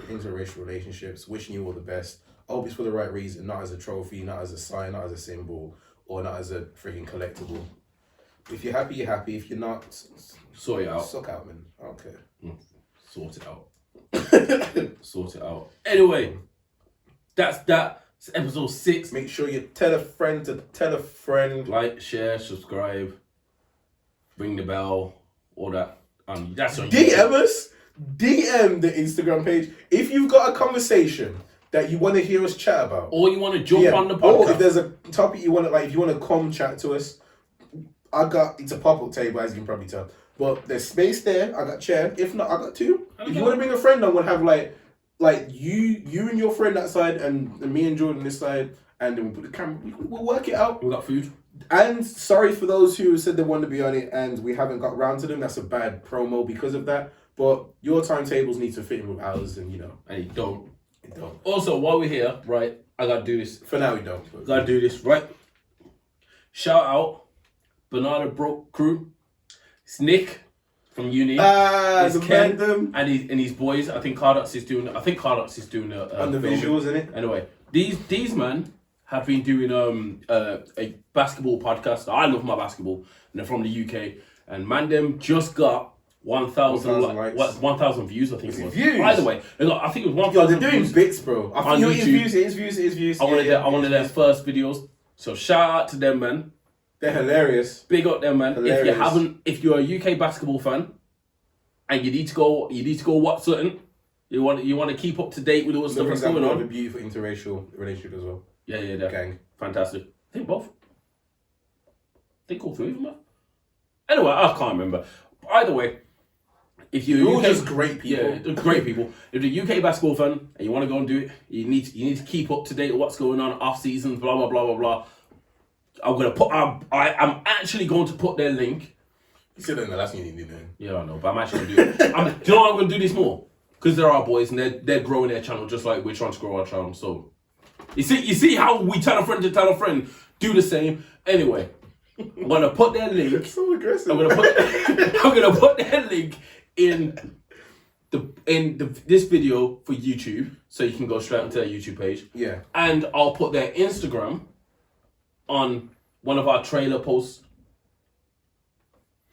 interracial relationships. Wishing you all the best. I hope it's for the right reason, not as a trophy, not as a sign, not as a symbol, or not as a freaking collectible. If you're happy, you're happy. If you're not, sort it out. Suck out, man. Okay. Sort it out. Sort it out. Anyway, that's episode 6. Make sure you tell a friend to tell a friend. Like, share, subscribe, ring the bell, all that. That's on DM us. DM the Instagram page if you've got a conversation that you want to hear us chat about, or you want to jump on the podcast. Or if there's a topic you want to if you want to come chat to us. It's a pop-up table, as you can probably tell. But there's space there. I got chair. If not, I got 2. If you want to bring a friend, I'm gonna have like you and your friend that side, and me and Jordan this side, and then we put the camera. We'll work it out. We got food. And sorry for those who said they wanted to be on it and we haven't got round to them. That's a bad promo because of that. But your timetables need to fit in with ours, and and you don't. It don't. Also, while we're here, right, I gotta do this. For now, we don't. But Gotta do this, right? Shout out Banana Broke crew. It's Nick from uni. the Ken random and his boys. I think Cardux is doing. on the visuals, isn't it? Anyway, these man have been doing a basketball podcast. I love my basketball, and they're from the UK. And man, them just got 1,000 likes. 1,000 views. I think it was. Views? By the way, I think it was 1,000. Yo, they're doing views bits, bro. I think it is views. I wanted their first videos. So shout out to them, man. They're hilarious. Big up them, man. Hilarious. If you're a UK basketball fan, and you need to go watch something, you want to keep up to date with all the stuff that's going on. The beautiful interracial relationship as well. Yeah, Gang. Fantastic. I think both. I think all 3 of them are. Anyway, I can't remember. Either way, if you're all just great people. Yeah, they're great people. If you're a UK basketball fan and you want to go and do it, you need to keep up to date with what's going on off season, blah blah blah blah blah. I'm actually going to put their link. You said that in the last thing you did then. Yeah, I know, but I'm actually going to do it. Do you know what I'm going to do this more? Because they're our boys and they're growing their channel just like we're trying to grow our channel. So, you see how we tell a friend to tell a friend, do the same. Anyway, I'm going to put their link. So aggressive. I'm going to put their link in this video for YouTube, so you can go straight onto their YouTube page. Yeah. And I'll put their Instagram on one of our trailer posts.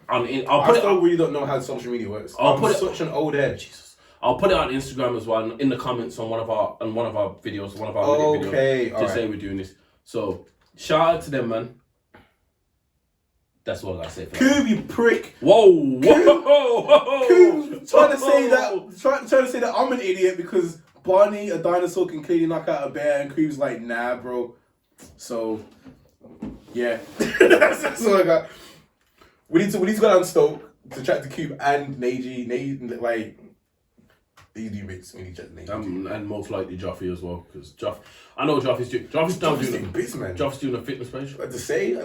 I still really don't know how social media works. I'm such an old head. Jesus. I'll put it on Instagram as well, in the comments on one of our videos, one of our videos. To say we're doing this. So shout out to them, man. That's all I say for that. Coob, you prick. Whoa. Coob, trying to say that I'm an idiot because Barney, a dinosaur, can clearly knock out a bear, and Coob's like, nah, bro. So, yeah, that's all I got. We need to go down to Stoke to chat to Cube and Neji, like, these do bits. We need to chat to Neji. And most likely Joffy as well, because I know Joffy's doing bits, man. Joffy's doing a fitness page. Like to say,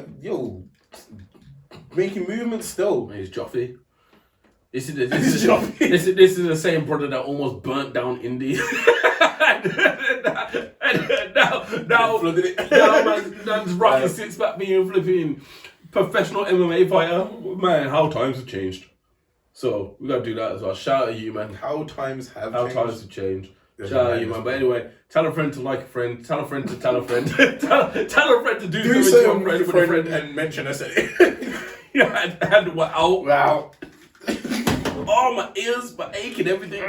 making movements still. He's Joffy. This is the same brother that almost burnt down Indy. now man's rocking 6-pack being flipping professional MMA fighter. Man, how times have changed. So we gotta do that as well. Shout out to you, man. How times have changed. Shout out to you, man. But anyway, tell a friend to like a friend. Tell a friend to tell a friend. tell a friend to do something to a friend and mention us in it. Yeah, and we're out. Wow. Oh, my ears, my ache and everything.